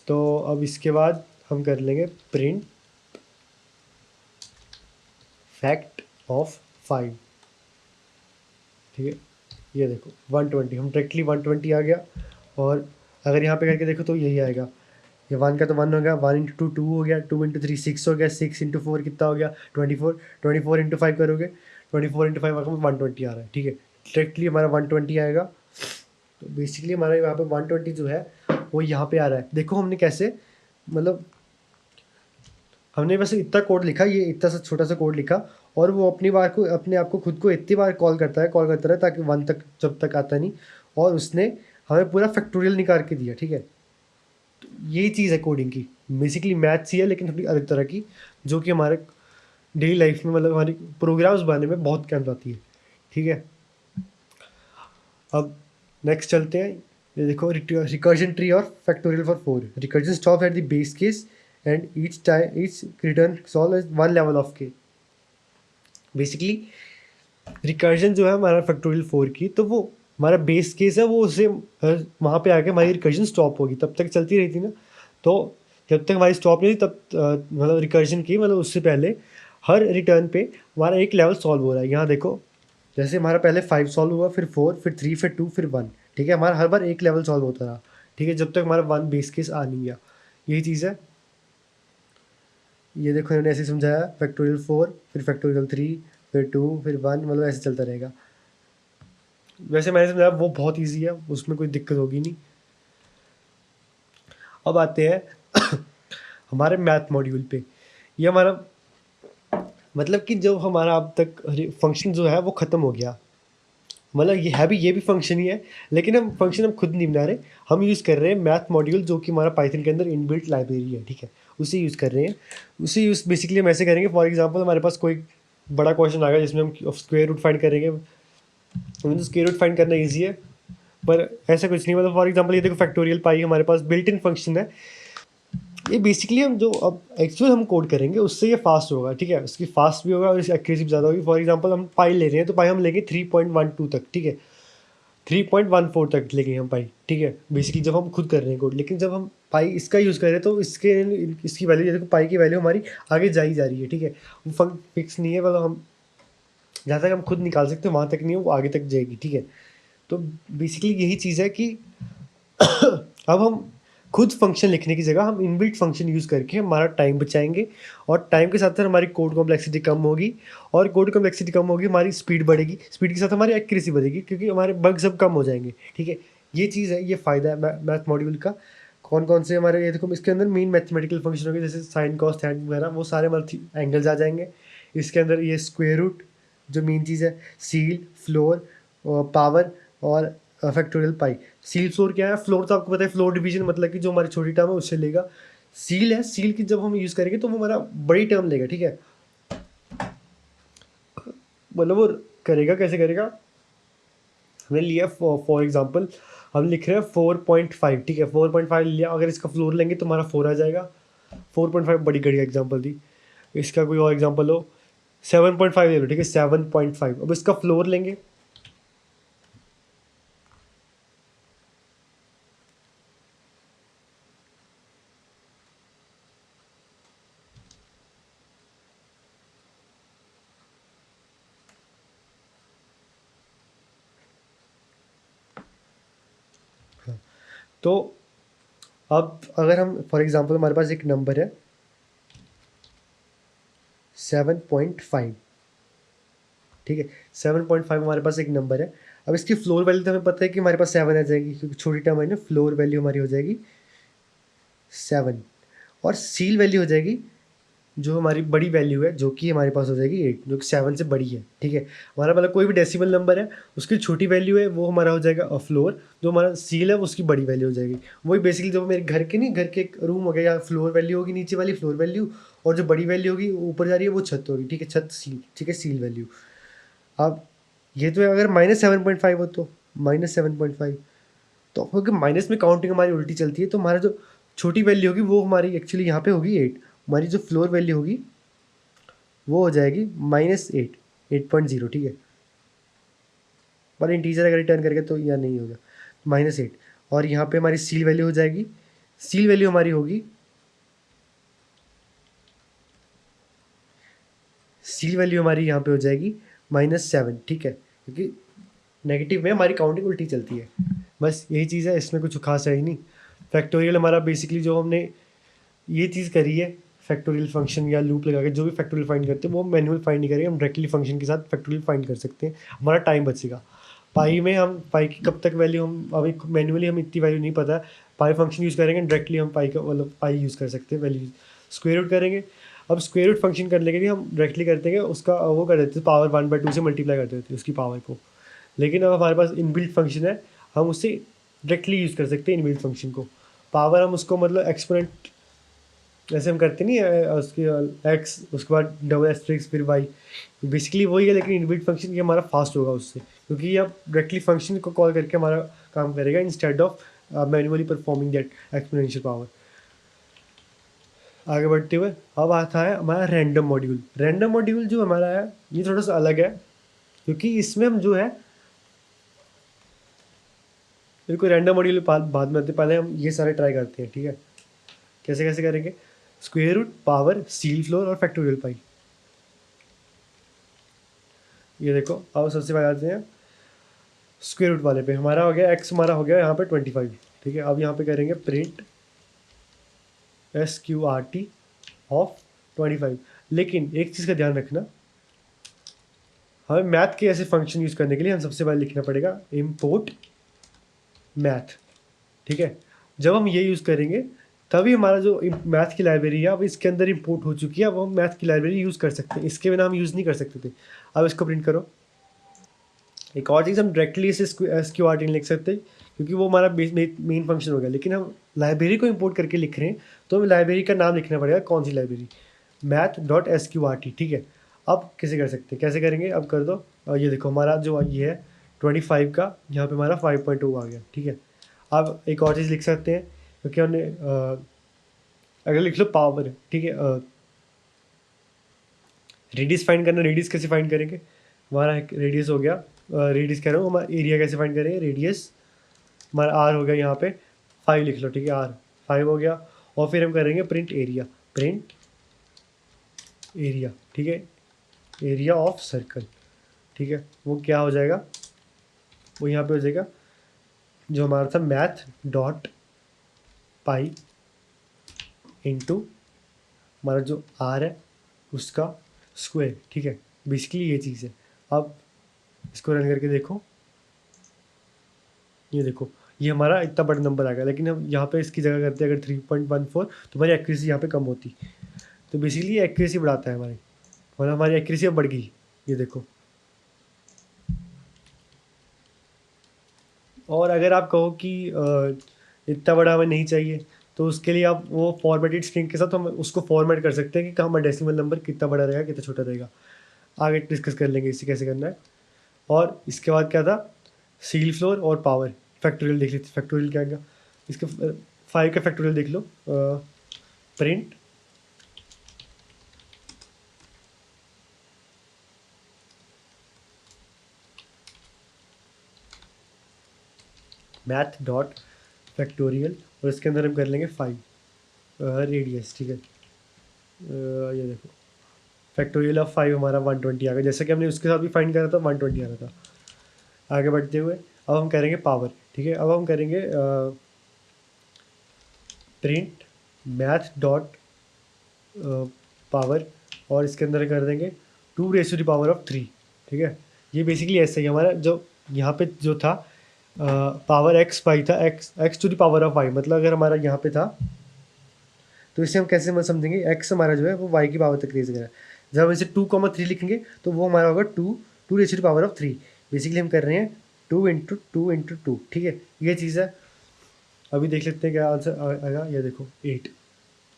तो अब इसके बाद हम कर लेंगे प्रिंट फैक्ट ऑफ 5। ठीक है, ये देखो 120, हम डायरेक्टली 120 आ गया। और अगर यहाँ पे करके देखो तो यही आएगा, ये 1 का तो 1 हो गया, 1 इंटू 2 2 हो गया, 2 इंटू 3 6 हो गया, 6 इंटू 4 कितना हो गया 24, 24 इंटू 5 करोगे 24 इंटू 5 120 आ रहा है। ठीक है, डायरेक्टली हमारा 120 आएगा। तो बेसिकली हमारा यहाँ पे 120 जो है वो यहाँ पे आ रहा है। देखो हमने कैसे, मतलब हमने बस इतना कोड लिखा, ये इतना सा छोटा सा कोड लिखा, और वो अपनी बार को अपने आप को खुद को इतनी बार कॉल करता है ताकि 1 तक जब तक आता नहीं, और उसने हमें पूरा फैक्टोरियल निकाल के दिया। ठीक है, तो यही चीज़ है कोडिंग की, बेसिकली मैथ्स ही है लेकिन थोड़ी अलग तरह की, जो कि हमारे डेली लाइफ में मतलब हमारी प्रोग्राम्स बनाने में बहुत काम आती है। ठीक है, अब नेक्स्ट चलते हैं। ये देखो रिकर्जन ट्री और factorial for 4। Recursion stop at the base case and each return solve as 1 level of k. Basically recursion जो है हमारा फैक्टोरियल 4 की, तो वो हमारा बेस केस है, वो उसे वहाँ पे आके हमारी रिकर्जन स्टॉप होगी, तब तक चलती रहती ना। तो जब तक हमारी स्टॉप नहीं तब मतलब रिकर्जन की मतलब उससे पहले हर रिटर्न पे हमारा एक लेवल सॉल्व हो रहा है। यहाँ देखो जैसे हमारा पहले 5 सॉल्व हुआ, फिर 4, फिर 3, फिर 2, फिर 1। ठीक है, हमारा हर बार एक लेवल सॉल्व होता रहा। ठीक है, जब तक हमारा 1 बेस केस आ नहीं गया, यही चीज़ है। ये देखो इन्होंने ऐसे समझाया, फैक्टोरियल 4 फिर फैक्टोरियल 3 फिर 2 फिर 1, मतलब ऐसे चलता रहेगा। वैसे मैंने समझाया वो बहुत ईजी है, उसमें कोई दिक्कत होगी नहीं। अब आते हैं हमारे मैथ मॉड्यूल पे। ये हमारा मतलब कि जो हमारा अब तक फंक्शन जो है वो ख़त्म हो गया, मतलब ये भी फंक्शन ही है, लेकिन हम फंक्शन हम खुद नहीं बना रहे, हम यूज़ कर रहे हैं मैथ मॉड्यूल, जो कि हमारा पाइथन के अंदर इनबिल्ट लाइब्रेरी है। ठीक है, उसे यूज़ कर रहे हैं। उसे यूज़ बेसिकली हम ऐसे करेंगे, फॉर एग्जांपल हमारे पास कोई बड़ा क्वेश्चन आ गया जिसमें हम स्क्वायर रूट फाइंड करेंगे। तो स्क्वायर रूट फाइंड करना ईजी है, पर ऐसा कुछ नहीं। मतलब फॉर एग्जांपल ये देखो फैक्टोरियल पाई हमारे पास बिल्ट इन फंक्शन है। ये बेसिकली हम जो अब एक्चुअल हम कोड करेंगे उससे ये फास्ट होगा। ठीक है, उसकी फास्ट भी होगा और इसकी एक्यूरेसी भी ज़्यादा होगी। फॉर एग्जांपल हम पाई ले रहे हैं तो पाई हम लेंगे 3.12 तक। ठीक है, 3.14 तक लेंगे हम पाई। ठीक है, बेसिकली जब हम खुद कर रहे हैं कोड, लेकिन जब हम पाई इसका यूज़ कर रहे हैं तो इसकी वैल्यू, देखो पाई की वैल्यू हमारी आगे जा ही जा रही है। ठीक है, वो फिक्स नहीं है, मतलब हम जहाँ तक हम खुद निकाल सकते हैं वहाँ तक नहीं है, वो आगे तक जाएगी। ठीक है, तो बेसिकली यही चीज़ है कि अब हम खुद फंक्शन लिखने की जगह हम इनबिल्ट फंक्शन यूज़ करके हमारा टाइम बचाएंगे, और टाइम के साथ साथ हमारी कोड कॉम्प्लेक्सिटी कम होगी, और कोड कॉम्प्लेक्सिटी कम होगी हमारी स्पीड बढ़ेगी, स्पीड के साथ हमारी एक्यूरेसी बढ़ेगी, क्योंकि हमारे बग सब कम हो जाएंगे। ठीक है, ये चीज़ है, ये फ़ायदा है मैथ मॉड्यूल का। कौन कौन से हमारे, ये देखो इसके अंदर मेन मैथमेटिकल फंक्शन होंगे, जैसे साइन कॉस टैन वगैरह, वो सारे हमारे एंगल्स आ जाएंगे। इसके अंदर ये स्क्वायर रूट जो मेन चीज़ है, सील, फ्लोर, पावर, और फैक्टोरियल पाई। सील फ्लोर क्या है, फ्लोर तो आपको पता है, फ्लोर डिवीजन मतलब कि जो हमारी छोटी टर्म है उससे लेगा। सील है, सील की जब हम यूज़ करेंगे तो वो हमारा बड़ी टर्म लेगा। ठीक है, मतलब वो करेगा कैसे करेगा, हमने लिया फॉर एग्जांपल हम लिख रहे हैं 4.5। ठीक है, 4.5 लिया, अगर इसका फ्लोर लेंगे तो हमारा 4 आ जाएगा। 4.5 बड़ी घड़ी का एग्जाम्पल थी, इसका कोई और एग्जाम्पल हो, 7.5 ले लो। ठीक है, 7.5, अब इसका फ्लोर लेंगे तो अब अगर हम फॉर एग्जांपल हमारे पास एक नंबर है 7.5, ठीक है, 7.5 हमारे पास एक नंबर है। अब इसकी फ्लोर वैल्यू तो हमें पता है कि हमारे पास 7 आ जाएगी, क्योंकि छोटी टर्म है ना, फ्लोर वैल्यू हमारी हो जाएगी 7 और सील वैल्यू हो जाएगी जो हमारी बड़ी वैल्यू है, जो कि हमारे पास हो जाएगी 8, जो कि 7 से बड़ी है, ठीक है। हमारा मतलब कोई भी डेसिमल नंबर है उसकी छोटी वैल्यू है वो हमारा हो जाएगा फ्लोर, जो हमारा सील है वो उसकी बड़ी वैल्यू हो जाएगी। वही बेसिकली जो मेरे घर के नहीं, घर के एक रूम हो गया, या फ्लोर वैल्यू होगी नीचे वाली फ्लोर वैल्यू, और जो बड़ी वैल्यू होगी ऊपर जा रही है वो छत होगी, ठीक है, छत सील, ठीक है, सील वैल्यू। अब ये तो है, अगर -7.5 हो तो -7.5, तो क्योंकि माइनस में काउंटिंग हमारी उल्टी चलती है, तो हमारा जो छोटी वैल्यू होगी वो हमारी एक्चुअली यहाँ पे होगी 8। हमारी जो फ्लोर वैल्यू होगी वो हो जाएगी -8, 8.0, ठीक है। पर इंटीजर अगर रिटर्न करेगा तो यह नहीं होगा, -8। और यहाँ पे हमारी सील वैल्यू हो जाएगी, सील वैल्यू हमारी होगी, सील वैल्यू हमारी यहाँ पे हो जाएगी -7, ठीक है, क्योंकि नेगेटिव में हमारी काउंटिंग उल्टी चलती है। बस यही चीज़ है, इसमें कुछ खास है ही नहीं। फैक्टोरियल हमारा बेसिकली जो हमने ये चीज़ करी है, फैक्टोरियल फंक्शन या लूप लगा के जो भी फैक्टोरियल फाइंड करते हैं वो मैनुअल फाइंड नहीं करेंगे, हम डायरेक्टली फंक्शन के साथ फैक्टोरियल फाइंड कर सकते हैं, हमारा टाइम बचेगा। पाई में हम पाई की कब तक वैल्यू, हम अभी मैनुअली हम इतनी वैल्यू नहीं पता है, पाई फंक्शन यूज़ करेंगे, डायरेक्टली हम पाई का मतलब पाई यूज़ कर सकते हैं, वैल्यू स्क्वायर रूट करेंगे। अब स्क्वायर रूट फंक्शन करने के लिए हम डायरेक्टली करते हैं उसका वो कर देते हैं, पावर 1/2 से मल्टीप्लाई कर देते हैं उसकी पावर को। लेकिन अब हमारे पास इनबिल्ट फंक्शन है, हम उससे डायरेक्टली यूज़ कर सकते हैं इनबिल्ट फंक्शन को। पावर हम उसको मतलब एक्सपोनेंट जैसे हम करते नहीं है, उसके एक्स उसके बाद डबल एस्ट्रिक्स फिर वाई, बेसिकली वही है, लेकिन इनबिल्ट फंक्शन ये हमारा फास्ट होगा उससे, क्योंकि ये अब डायरेक्टली फंक्शन को कॉल करके हमारा काम करेगा instead of manually performing that exponential power. आगे बढ़ते हुए अब आता है हमारा रैंडम मॉड्यूल। रैंडम मॉड्यूल जो हमारा है ये थोड़ा सा अलग है, क्योंकि इसमें हम जो है, बिल्कुल रैंडम मॉड्यूल बाद में आते, पहले हम ये सारे ट्राई करते हैं, ठीक है। कैसे कैसे करेंगे, square root, power, ceil floor और फैक्टोरियल पाई। ये देखो, अब सबसे पहले आते हैं स्क्वायर रूट वाले पे। हमारा हो गया एक्स, हमारा हो गया यहाँ पे 25, ठीक है। अब यहाँ पे करेंगे प्रिंट SQRT ऑफ 25। लेकिन एक चीज़ का ध्यान रखना, हमें मैथ के ऐसे फंक्शन यूज़ करने के लिए हम सबसे पहले लिखना पड़ेगा इम्पोर्ट मैथ, ठीक है। जब हम ये यूज़ करेंगे तभी हमारा जो मैथ की लाइब्रेरी है अब इसके अंदर इंपोर्ट हो चुकी है, अब हम मैथ की लाइब्रेरी यूज़ कर सकते हैं, इसके बिना हम यूज़ नहीं कर सकते थे। अब इसको प्रिंट करो। एक और चीज़, हम डायरेक्टली इसे SQRT नहीं लिख सकते, क्योंकि वो हमारा मेन फंक्शन हो गया, लेकिन हम लाइब्रेरी को इम्पोर्ट करके लिख रहे हैं, तो हमें लाइब्रेरी का नाम लिखना पड़ेगा, कौन सी लाइब्रेरी, math.sqrt, ठीक है। अब कैसे कर सकते हैं, कैसे करेंगे, अब कर दो। और ये देखो हमारा जो ये है 25 का, यहाँ पे हमारा 5.2 आ गया, ठीक है। अब एक और चीज़ लिख सकते हैं, क्योंकि हमने अगर लिख लो पावर, ठीक है, रेडियस फाइंड करना, रेडियस कैसे फाइंड करेंगे, हमारा रेडियस हो गया, रेडियस कह रहा हूँ, हमारा एरिया कैसे फाइंड करेंगे, रेडियस हमारा आर हो गया, यहाँ पे 5 लिख लो, ठीक है, आर 5 हो गया। और फिर हम करेंगे प्रिंट एरिया, प्रिंट एरिया, ठीक है, एरिया ऑफ सर्कल, ठीक है। वो क्या हो जाएगा, वो यहाँ पे हो जाएगा जो हमारा था math.py इंटू हमारा जो आर है उसका स्क्वायर, ठीक है। बेसिकली ये चीज़ है। अब इसको रन करके देखो, ये देखो ये हमारा इतना बड़ा नंबर आ गया, लेकिन हम यहाँ पे इसकी जगह करते हैं अगर 3.14, तो हमारी एक्यूरेसी यहाँ पे कम होती, तो बेसिकली एक्यूरेसी बढ़ाता है हमारी, मतलब हमारी एक्यूरेसी अब बढ़ गई, ये देखो। और अगर आप कहो कि इतना बड़ा हमें नहीं चाहिए, तो उसके लिए आप वो फॉर्मेटेड स्ट्रिंग के साथ हम उसको फॉर्मेट कर सकते हैं कि हमारा डेसिमल नंबर कितना बड़ा रहेगा कितना छोटा रहेगा। आगे डिस्कस कर लेंगे इसे कैसे करना है। और इसके बाद क्या था, सील फ्लोर और पावर, फैक्टोरियल देख लेते, फैक्टोरियल क्या क्या, इसके 5 का फैक्टोरियल देख लो, प्रिंट मैथ डॉट फैक्टोरियल, और इसके अंदर हम कर लेंगे 5 रेडियस, ठीक है। ये देखो फैक्टोरियल ऑफ 5 हमारा 120 आ गया, जैसा कि हमने उसके साथ भी फाइंड करा था 120 आ रहा था। आगे बढ़ते हुए अब हम करेंगे पावर, ठीक है। अब हम करेंगे प्रिंट मैथ डॉट पावर, और इसके अंदर कर देंगे 2⁻⁻3। ठीक है, ये बेसिकली ऐसा ही हमारा जो यहाँ पे जो था पावर एक्स वाई था, x⁻⁻y, मतलब अगर हमारा यहाँ पे था तो इसे हम कैसे मतलब समझेंगे, x हमारा जो है वो y की पावर तक रेज करा है। जब हम इसे 2,3 लिखेंगे तो वो हमारा होगा 2⁻3। बेसिकली हम कर रहे हैं 2 × 2 × 2। ठीक है, ये चीज़ है। अभी देख लेते हैं क्या आंसर आएगा। ये देखो 8,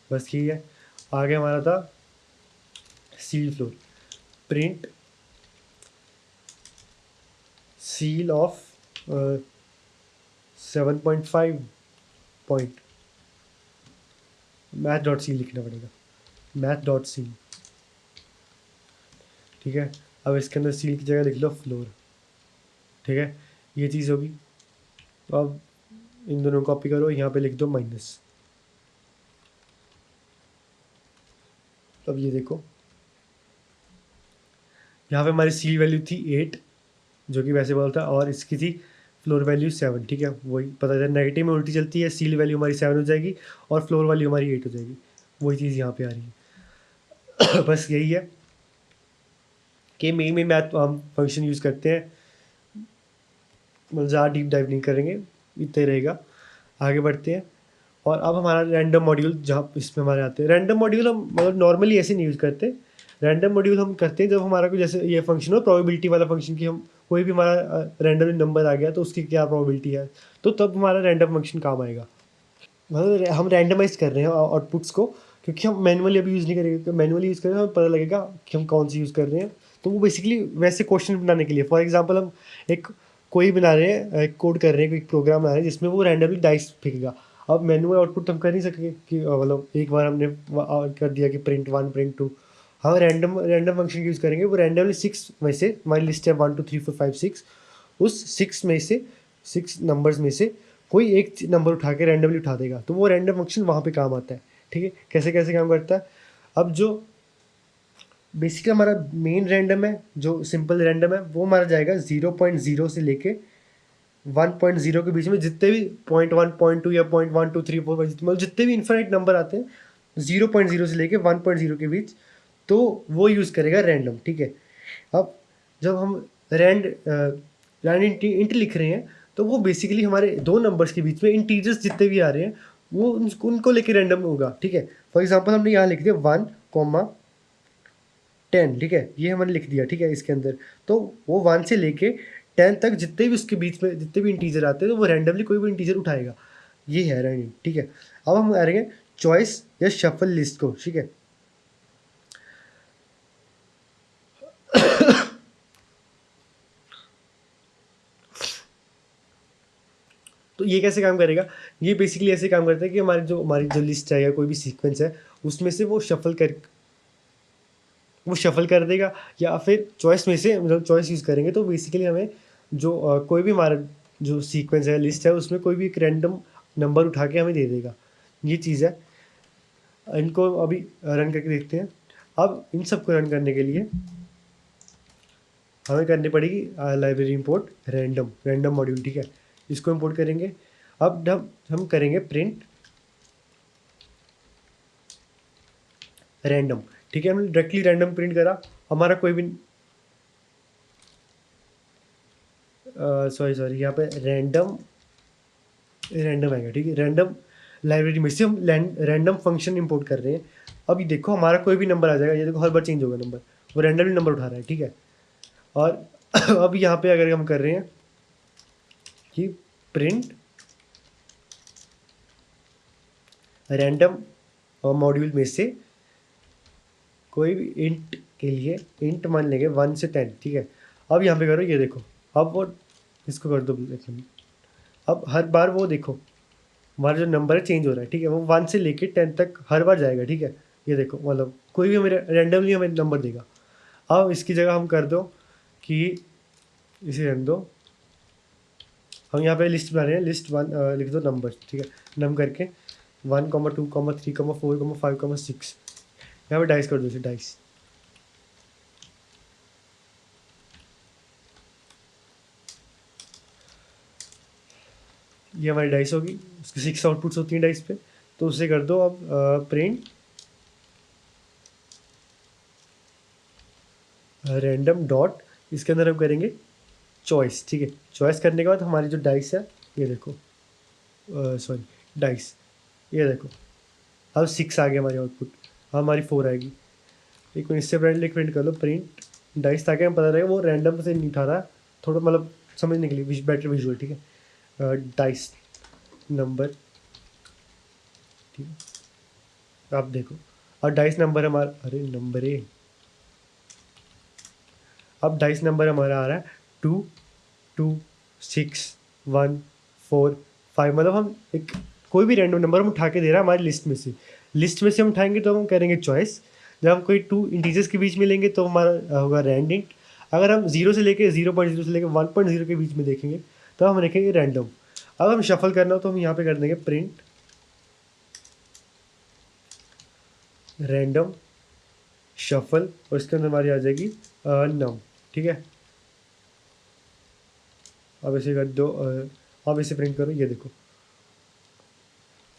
बस यही है। आगे हमारा था ceil floor, print ceil of 7.5 point, math dot C लिखना पड़ेगा, मैथ डॉट सी। ठीक है, अब इसके अंदर सील की जगह लिख लो फ्लोर। ठीक है, ये चीज़ होगी। तो अब इन दोनों को कॉपी करो, यहाँ पे लिख दो माइनस। अब ये देखो, यहाँ पे हमारी सील वैल्यू थी 8, जो कि वैसे बोलता, और इसकी थी फ्लोर वैल्यू 7। ठीक है, वही पता चला नेगेटिव में उल्टी चलती है, सील वैल्यू हमारी 7 हो जाएगी और फ्लोर वैल्यू हमारी 8 हो जाएगी। वही चीज़ यहाँ पे आ रही है। बस यही है कि मेन मैथ हम फंक्शन यूज़ करते हैं, मतलब ज़्यादा डीप डाइव नहीं करेंगे, इतना ही रहेगा। आगे बढ़ते हैं। और अब हमारा रैंडम मॉड्यूल, जहाँ इसमें हमारे आते हैं रैंडम मॉड्यूल, हम मतलब नॉर्मली ऐसे नहीं यूज़ करते। रैंडम मॉड्यूल हम करते हैं जब हमारा कोई जैसे ये फंक्शन हो, प्रोबेबिलिटी वाला फंक्शन, कि हम कोई भी हमारा रैंडम नंबर आ गया तो उसकी क्या प्रोबेबिलिटी है, तो तब हमारा रैंडम फंक्शन काम आएगा। मतलब हम रैंडमाइज कर रहे हैं आउटपुट्स को, क्योंकि हम मैनुअली अभी यूज़ नहीं करेंगे। तो मैनुअली यूज़ करेंगे हमें पता लगेगा कि हम कौन सी यूज़ कर रहे हैं। तो वो बेसिकली वैसे क्वेश्चन बनाने के लिए, फॉर एग्जांपल हम एक कोई बना रहे हैं, एक कोड कर रहे हैं, कोई प्रोग्राम बना रहे हैं जिसमें वो रैंडमली डाइस फेंकेगा। अब मैनुअल आउटपुट तो हम कर नहीं सकेंगे कि मतलब एक बार हमने कर दिया कि प्रिंट 1 प्रिंट 2। हम रैंडम रैंडम फंक्शन यूज़ करेंगे, वो रैंडमली 6 में से, हमारी लिस्ट है 1 2 3 4 5 6, उस 6 में से, 6 नंबर्स में से कोई एक नंबर उठा के रैंडमली उठा देगा, तो वो रैंडम फंक्शन वहाँ पे काम आता है। ठीक है, कैसे कैसे काम करता है। अब जो बेसिकली हमारा मेन रैंडम है, जो सिंपल रैंडम है, वो हमारा जाएगा 0.0 से लेके 1.0 के बीच में, जितने भी 0.1 0.2 या 0.1 2 3 4 5, मतलब जितने भी इन्फिनिट नंबर आते हैं 0.0 से लेके 1.0 के बीच, तो वो यूज़ करेगा रैंडम। ठीक है, अब जब हम रैंड इंट लिख रहे हैं, तो वो बेसिकली हमारे दो नंबर्स के बीच में इंटीजर्स जितने भी आ रहे हैं वो उनको लेके रैंडम होगा। ठीक है, फॉर एग्जांपल हमने यहाँ लिख दिया 1,10। ठीक है, ये हमने लिख दिया। ठीक है, इसके अंदर तो वो 1 से लेके 10 तक जितने भी उसके बीच में जितने भी इंटीजर आते हैं, तो वो रैंडमली कोई भी इंटीजर उठाएगा। ये है रैंडम। ठीक है, अब हम आ रहे हैं चॉइस या शफल लिस्ट को। ठीक है, तो ये कैसे काम करेगा। ये बेसिकली ऐसे काम करता है कि हमारी जो लिस्ट है या कोई भी सीक्वेंस है, उसमें से वो शफल कर देगा, या फिर चॉइस में से, मतलब चॉइस यूज़ करेंगे तो बेसिकली हमें जो कोई भी हमारा जो सीक्वेंस है, लिस्ट है, उसमें कोई भी एक रैंडम नंबर उठा के हमें दे देगा। ये चीज़ है। इनको अभी रन करके देखते हैं। अब इन सबको रन करने के लिए हमें करनी पड़ेगी लाइब्रेरी इंपोर्ट रैंडम मॉड्यूल। ठीक है, इसको इंपोर्ट करेंगे। अब हम करेंगे प्रिंट रैंडम। ठीक है, हमने डायरेक्टली रैंडम प्रिंट करा, हमारा कोई भी सॉरी यहाँ पे रैंडम रैंडम आएगा। ठीक है, रैंडम लाइब्रेरी में से हम रैंडम फंक्शन इंपोर्ट कर रहे हैं। अभी देखो हमारा कोई भी नंबर आ जाएगा, ये देखो हर बार चेंज होगा नंबर, वो रैंडमली नंबर उठा रहा है। ठीक है, और अब यहाँ पे अगर हम कर रहे हैं कि प्रिंट रैंडम मॉड्यूल में से कोई भी इंट के लिए, इंट मान लेंगे 1 से 10। ठीक है, अब यहाँ पे करो, ये देखो, अब वो इसको कर दो। अब हर बार वो देखो हमारा जो नंबर है चेंज हो रहा है। ठीक है, वो 1 से लेके 10 तक हर बार जाएगा। ठीक है, ये देखो, मतलब कोई भी हमें रैंडमली हमें नंबर देगा। अब इसकी जगह हम कर दो कि इसे रहने दो, हम यहाँ पे लिस्ट बना रहे हैं, लिस्ट 1 लिख दो नंबर। ठीक है, नम करके 1 2 3 4 5 6, यहाँ पे डाइस कर दो, इसे डाइस। ये हमारी डाइस होगी, उसकी 6 आउटपुट्स होती हैं डाइस पे। तो उसे कर दो अब प्रिंट रैंडम डॉट, इसके अंदर हम करेंगे चॉइस। ठीक है, चॉइस करने के बाद हमारी जो डाइस है ये देखो, सॉरी डाइस, ये देखो अब 6 आ गया हमारी आउटपुट, अब हमारी 4 आएगी। एक मिनट, इससे प्रिंट कर लो प्रिंट डाइस, ताकि हमें पता रहे वो रैंडम से नहीं उठा रहा है, थोड़ा मतलब समझने के लिए बेटर विजुअल। ठीक है, डाइस नंबर, ठीक है आप देखो, अब डाइस नंबर हमारा, अरे नंबर ए, अब डाइस नंबर हमारा आ रहा है 2 2 6 1 4 5, मतलब हम एक कोई भी रैंडम नंबर हम उठा के दे रहा है हमारी लिस्ट में से हम उठाएंगे तो हम करेंगे चॉइस। जब हम कोई 2 इंटीजर्स के बीच में लेंगे तो हमारा होगा रैंडिंग। अगर हम 0 से लेके 0.0 से लेके 1.0 के बीच में देखेंगे तो हम रखेंगे रैंडम। अब हम शफल करना हो तो हम यहाँ पे कर देंगे प्रिंट रैंडम शफल, और इसके अंदर हमारी आ जाएगी नम। ठीक है, अब इसे कर दो, अब इसे प्रिंट करो, ये देखो,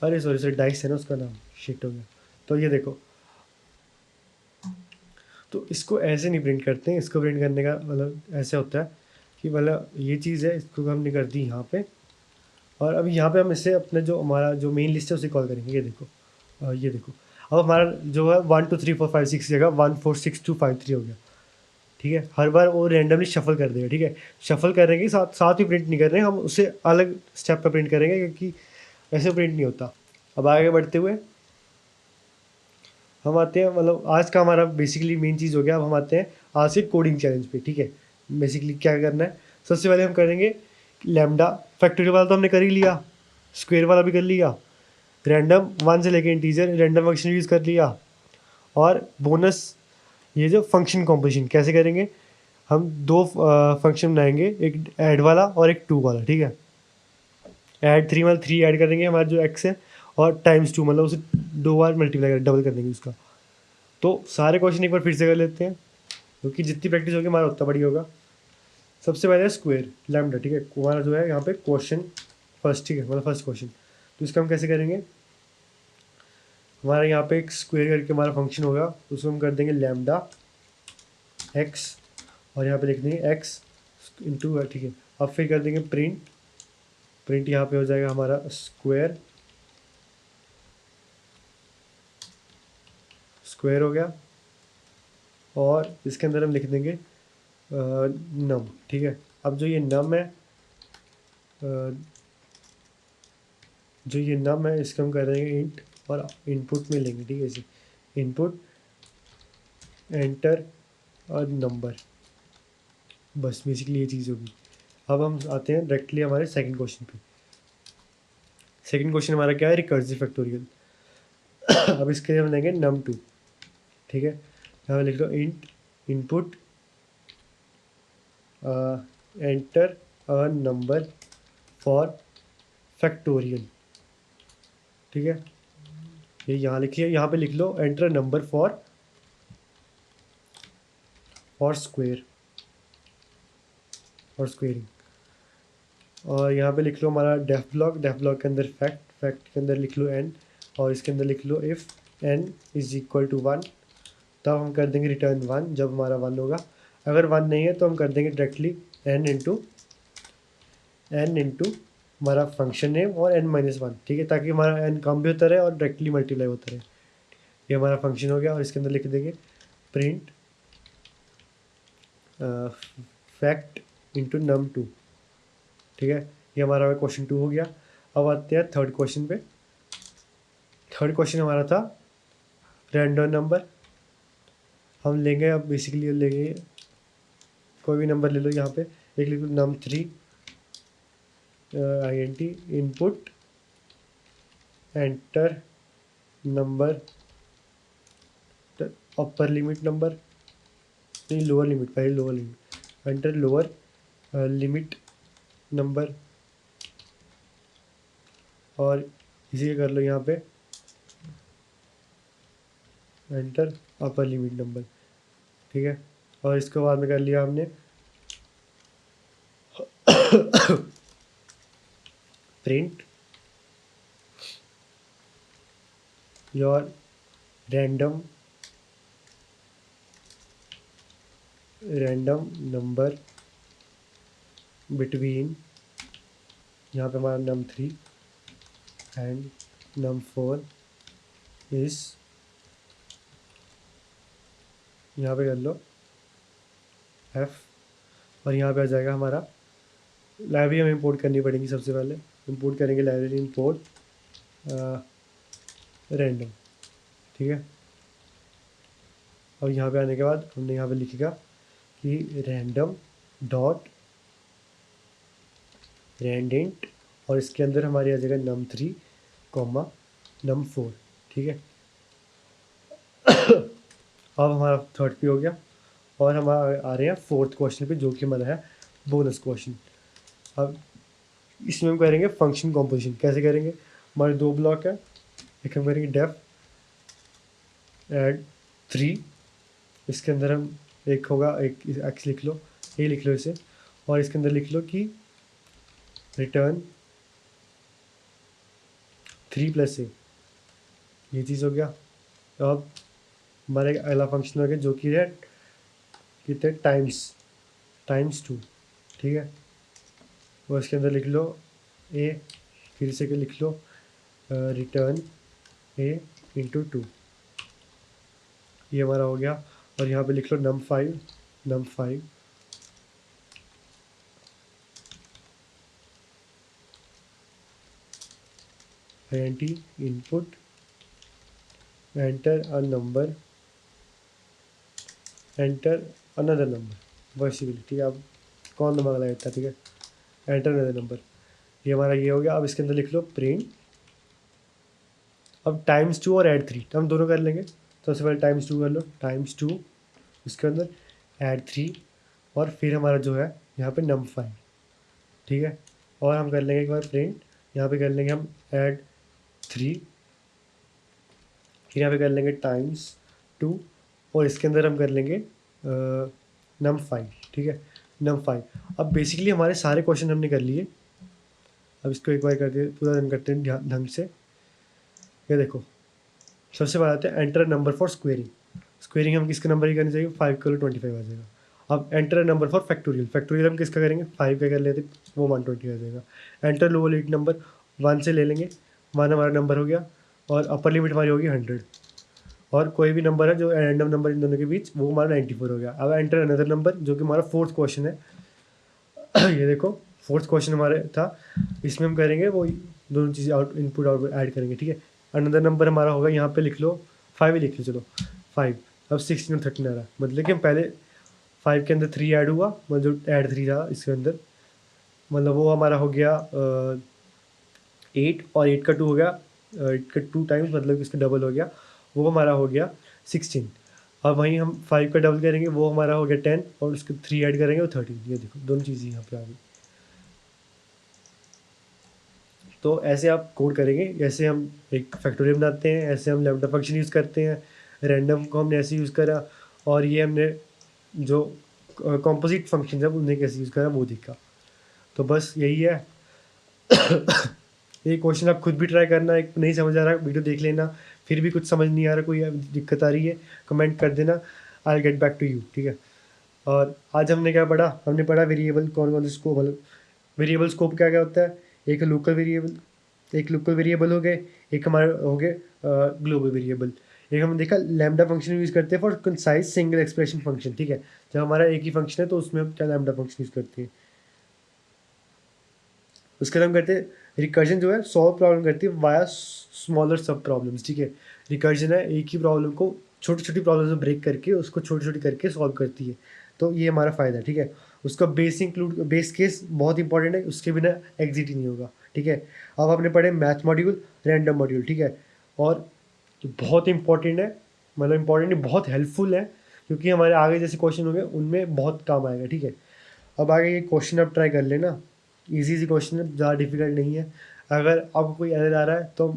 अरे सॉरी डाइस है ना उसका नाम, शिट हो गया। तो ये देखो, तो इसको ऐसे नहीं प्रिंट करते हैं, इसको प्रिंट करने का मतलब ऐसे होता है कि मतलब ये चीज़ है, इसको हमने कर दी यहाँ पे, और अभी यहाँ पे हम इससे अपने जो हमारा जो मेन लिस्ट है उसे कॉल करेंगे। ये देखो, ये देखो, अब हमारा जो है 1 2 3 4 5 6 की जगह 1 4 6 2 5 3 हो गया। ठीक है, हर बार वो रैंडमली शफल कर देगा। ठीक है, शफल करेंगे साथ साथ ही प्रिंट नहीं कर रहे हैं हम, उसे अलग स्टेप पर प्रिंट करेंगे क्योंकि ऐसे प्रिंट नहीं होता। अब आगे बढ़ते हुए हम आते हैं, मतलब आज का हमारा बेसिकली मेन चीज़ हो गया। अब हम आते हैं आज से कोडिंग चैलेंज पे। ठीक है, बेसिकली क्या करना है, सबसे पहले हम करेंगे लैम्डा फैक्टोरियल वाला तो हमने कर ही लिया, स्क्वायर वाला भी कर लिया, रैंडम 1 से लेके इंटीजर रैंडम फंक्शन यूज़ कर लिया, और बोनस ये जो फंक्शन कॉम्पोजिशन कैसे करेंगे, हम 2 फंक्शन बनाएंगे, एक ऐड वाला और एक टू वाला। ठीक है, ऐड 3 मतलब 3 ऐड करेंगे हमारा जो एक्स है, और टाइम्स 2 मतलब उसे 2 बार मल्टीप्लाई कर डबल कर देंगे उसका। तो सारे क्वेश्चन एक बार फिर से कर लेते हैं, क्योंकि जितनी प्रैक्टिस होगी हमारा उतना बढ़िया होगा। सबसे पहले स्क्वायर लैम्डा। ठीक है, हमारा जो है यहाँ पे क्वेश्चन फर्स्ट, ठीक है मतलब फर्स्ट क्वेश्चन, तो इसका हम कैसे करेंगे, हमारा यहाँ पे एक स्क्वायर करके हमारा फंक्शन होगा, उसको हम कर देंगे लैम्डा एक्स, और यहाँ पे लिख देंगे एक्स इंटू, ठीक है। अब फिर कर देंगे प्रिंट, प्रिंट यहाँ पे हो जाएगा हमारा स्क्वायर, स्क्वायर हो गया, और इसके अंदर हम लिख देंगे नम। ठीक है, अब जो ये नम है, जो ये नम है इसको हम कर देंगे इंट, और इनपुट में लेंगे। ठीक है, इसे इनपुट एंटर और नंबर, बस बेसिकली ये चीज़ होगी। अब हम आते हैं डायरेक्टली हमारे सेकंड क्वेश्चन पे। सेकंड क्वेश्चन हमारा क्या है, रिकर्सिव फैक्टोरियल। अब इसके लिए हम लेंगे नम 2। ठीक है, यहाँ लिख लो int input enter a number for factorial. ठीक है, ये यहाँ लिखिए, यहाँ पे लिख लो एंटर नंबर फॉर स्क्वायर और स्क्वेयरिंग, और यहाँ पे लिख लो हमारा डेफ ब्लॉक के अंदर फैक्ट के अंदर लिख लो एन, और इसके अंदर लिख लो if N is equal to 1, तब हम कर देंगे रिटर्न 1 जब हमारा 1 होगा। अगर 1 नहीं है तो हम कर देंगे डायरेक्टली एन इंटू हमारा फंक्शन नेम और n-1। ठीक है, ताकि हमारा n कम भी होता रहे और डायरेक्टली मल्टीप्लाई होता रहे। ये हमारा फंक्शन हो गया, और इसके अंदर लिख देंगे प्रिंट फैक्ट इंटू नम 2। ठीक है, ये हमारा क्वेश्चन 2 हो गया। अब आते हैं थर्ड क्वेश्चन पे। थर्ड क्वेश्चन हमारा था रैंडम नंबर। हम लेंगे, अब बेसिकली लेंगे कोई भी नंबर ले लो, यहाँ पे एक लिख लो नम 3 INT input enter number, upper limit number, नहीं लोअर लिमिट, पहले lower limit, enter lower limit number, और इसी कर लो यहाँ पे एंटर अपर लिमिट नंबर। ठीक है, और इसके बाद में कर लिया हमने print your random number between, यहाँ पे हमारा num3 एंड num4 इस, यहाँ पे कर लो f, और यहाँ पे आ जाएगा हमारा लाइब्रेरी हमें इंपोर्ट करनी पड़ेगी। सबसे पहले इंपोर्ट करेंगे लाइब्रेरी इंपोर्ट रैंडम, ठीक है। और यहाँ पे आने के बाद हमने यहाँ पे लिखेगा कि रैंडम डॉट रैंडेंट, और इसके अंदर हमारी आ जाएगा num3 कॉमा num4, ठीक है। अब हमारा थर्ड पे हो गया, और हम आ रहे हैं फोर्थ क्वेश्चन पे, जो कि हमारा है बोनस क्वेश्चन। अब इसमें हम करेंगे फंक्शन कॉम्पोजिशन। कैसे करेंगे? हमारे दो ब्लॉक है, एक हम करेंगे डेफ एड 3, इसके अंदर हम एक होगा, एक एक्स लिख लो, ये लिख लो इसे, और इसके अंदर लिख लो कि रिटर्न 3 + a, ये चीज़ हो गया। अब हमारा एक अगला फंक्शन हो गया जो कि है कितने टाइम्स 2, ठीक है। और इसके अंदर लिख लो a, फिर से लिख लो रिटर्न a × 2, ये हमारा हो गया। और यहाँ पे लिख लो num5 int input enter another number वर्सिबली, ठीक है। अब कौन नंबर लगाता है, ठीक है, एंटर अनदर नंबर, ये हमारा ये हो गया। अब इसके अंदर लिख लो प्रिंट, अब टाइम्स 2 और ऐड 3 हम दोनों कर लेंगे। तो सबसे पहले टाइम्स 2 कर लो, टाइम्स 2, इसके अंदर ऐड 3, और फिर हमारा जो है यहाँ पे num5, ठीक है। और हम कर लेंगे एक बार प्रिंट, यहाँ पे कर लेंगे हम ऐड 3, फिर यहाँ पे कर लेंगे टाइम्स 2, और इसके अंदर हम कर लेंगे num5, ठीक है, num5। अब बेसिकली हमारे सारे क्वेश्चन हमने कर लिए। अब इसको एक बार करके पूरा रन करते हैं ढंग से। ये देखो, सबसे पहले आते हैं एंटर नंबर फॉर स्क्वेयरिंग हम किसके नंबर की करनी चाहिए? 5 करो 25 आ जाएगा। अब एंटर नंबर फॉर फैक्टोरियल हम किसका करेंगे? 5 का कर लेते, वो 120 आ जाएगा। एंटर लोअर लिमिट नंबर 1 से ले लेंगे, 1 हमारा नंबर हो गया, और अपर लिमिट हमारी होगी 100, और कोई भी नंबर है जो रैंडम नंबर इन दोनों के बीच, वो हमारा 94 हो गया। अब एंटर अनदर नंबर, जो कि हमारा फोर्थ क्वेश्चन है। ये देखो, फोर्थ क्वेश्चन हमारे था, इसमें हम करेंगे वो दोनों चीज़ें इनपुट आउटपुट ऐड करेंगे, ठीक है। अनदर नंबर हमारा होगा, यहाँ पे लिख लो 5 ही लिख लो, चलो 5। अब 16 और 13 आ रहा है, मतलब कि हम पहले 5 के अंदर 3 ऐड हुआ, मतलब जो ऐड 3 था इसके अंदर, मतलब वो हमारा हो गया 8, और 8 का 2 हो गया, 8 का 2 टाइम्स, मतलब कि इसका डबल हो गया, वो हमारा हो गया 16। अब वहीं हम 5 का डबल करेंगे, वो हमारा हो गया 10, और उसके 3 ऐड करेंगे वो 13। ये देखो दोनों चीज़ें यहाँ पे आ गई। तो ऐसे आप कोड करेंगे, जैसे हम एक फैक्टोरियल बनाते हैं, ऐसे हम लैम्डा फंक्शन यूज़ करते हैं, रैंडम को हमने ऐसे यूज़ करा, और ये हमने जो कॉम्पोजिट फंक्शन है उन्हें कैसे यूज़ करा वो देखा। तो बस यही है। ये क्वेश्चन आप खुद भी ट्राई करना, एक नहीं समझ आ रहा वीडियो देख लेना, फिर भी कुछ समझ नहीं आ रहा, कोई दिक्कत आ रही है कमेंट कर देना, I will get back to you, ठीक है। और आज हमने क्या पढ़ा? हमने पढ़ा वेरिएबल कौन कौन से स्कोप, मतलब वेरिएबल स्कोप क्या क्या होता है। एक लोकल वेरिएबल हो गए, एक हमारे हो गए ग्लोबल वेरिएबल। एक हमने देखा लैम्डा फंक्शन यूज़ करते हैं for concise single expression function, ठीक है। जब हमारा एक ही फंक्शन है तो उसमें हम क्या लैम्डा फंक्शन यूज़ करते हैं। उसके बाद हम करते हैं रिकर्जन, जो है सॉल्व प्रॉब्लम करती है वाया स्मॉलर सब प्रॉब्लम्स, ठीक है। रिकर्जन है एक ही प्रॉब्लम को छोटी छोटी प्रॉब्लम में ब्रेक करके उसको छोटी छोटी करके सॉल्व करती है, तो ये हमारा फ़ायदा है, ठीक है। उसका बेस केस बहुत इंपॉर्टेंट है, उसके बिना एग्जिट ही नहीं होगा, ठीक है। अब आपने पढ़े मैथ मॉड्यूल, रैंडम मॉड्यूल, ठीक है, और जो बहुत इंपॉर्टेंट है, मतलब इंपॉर्टेंट बहुत हेल्पफुल है, क्योंकि हमारे आगे जैसे क्वेश्चन होंगे उनमें बहुत काम आएगा, ठीक है। अब आगे ये क्वेश्चन आप ट्राई कर लेना, इजी क्वेश्चन है, ज़्यादा डिफिकल्ट नहीं है। अगर आपको कोई एरर आ रहा है तो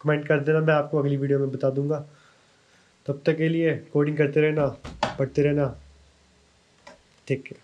कमेंट कर देना, मैं आपको अगली वीडियो में बता दूंगा। तब तक के लिए कोडिंग करते रहना, पढ़ते रहना, टेक केयर।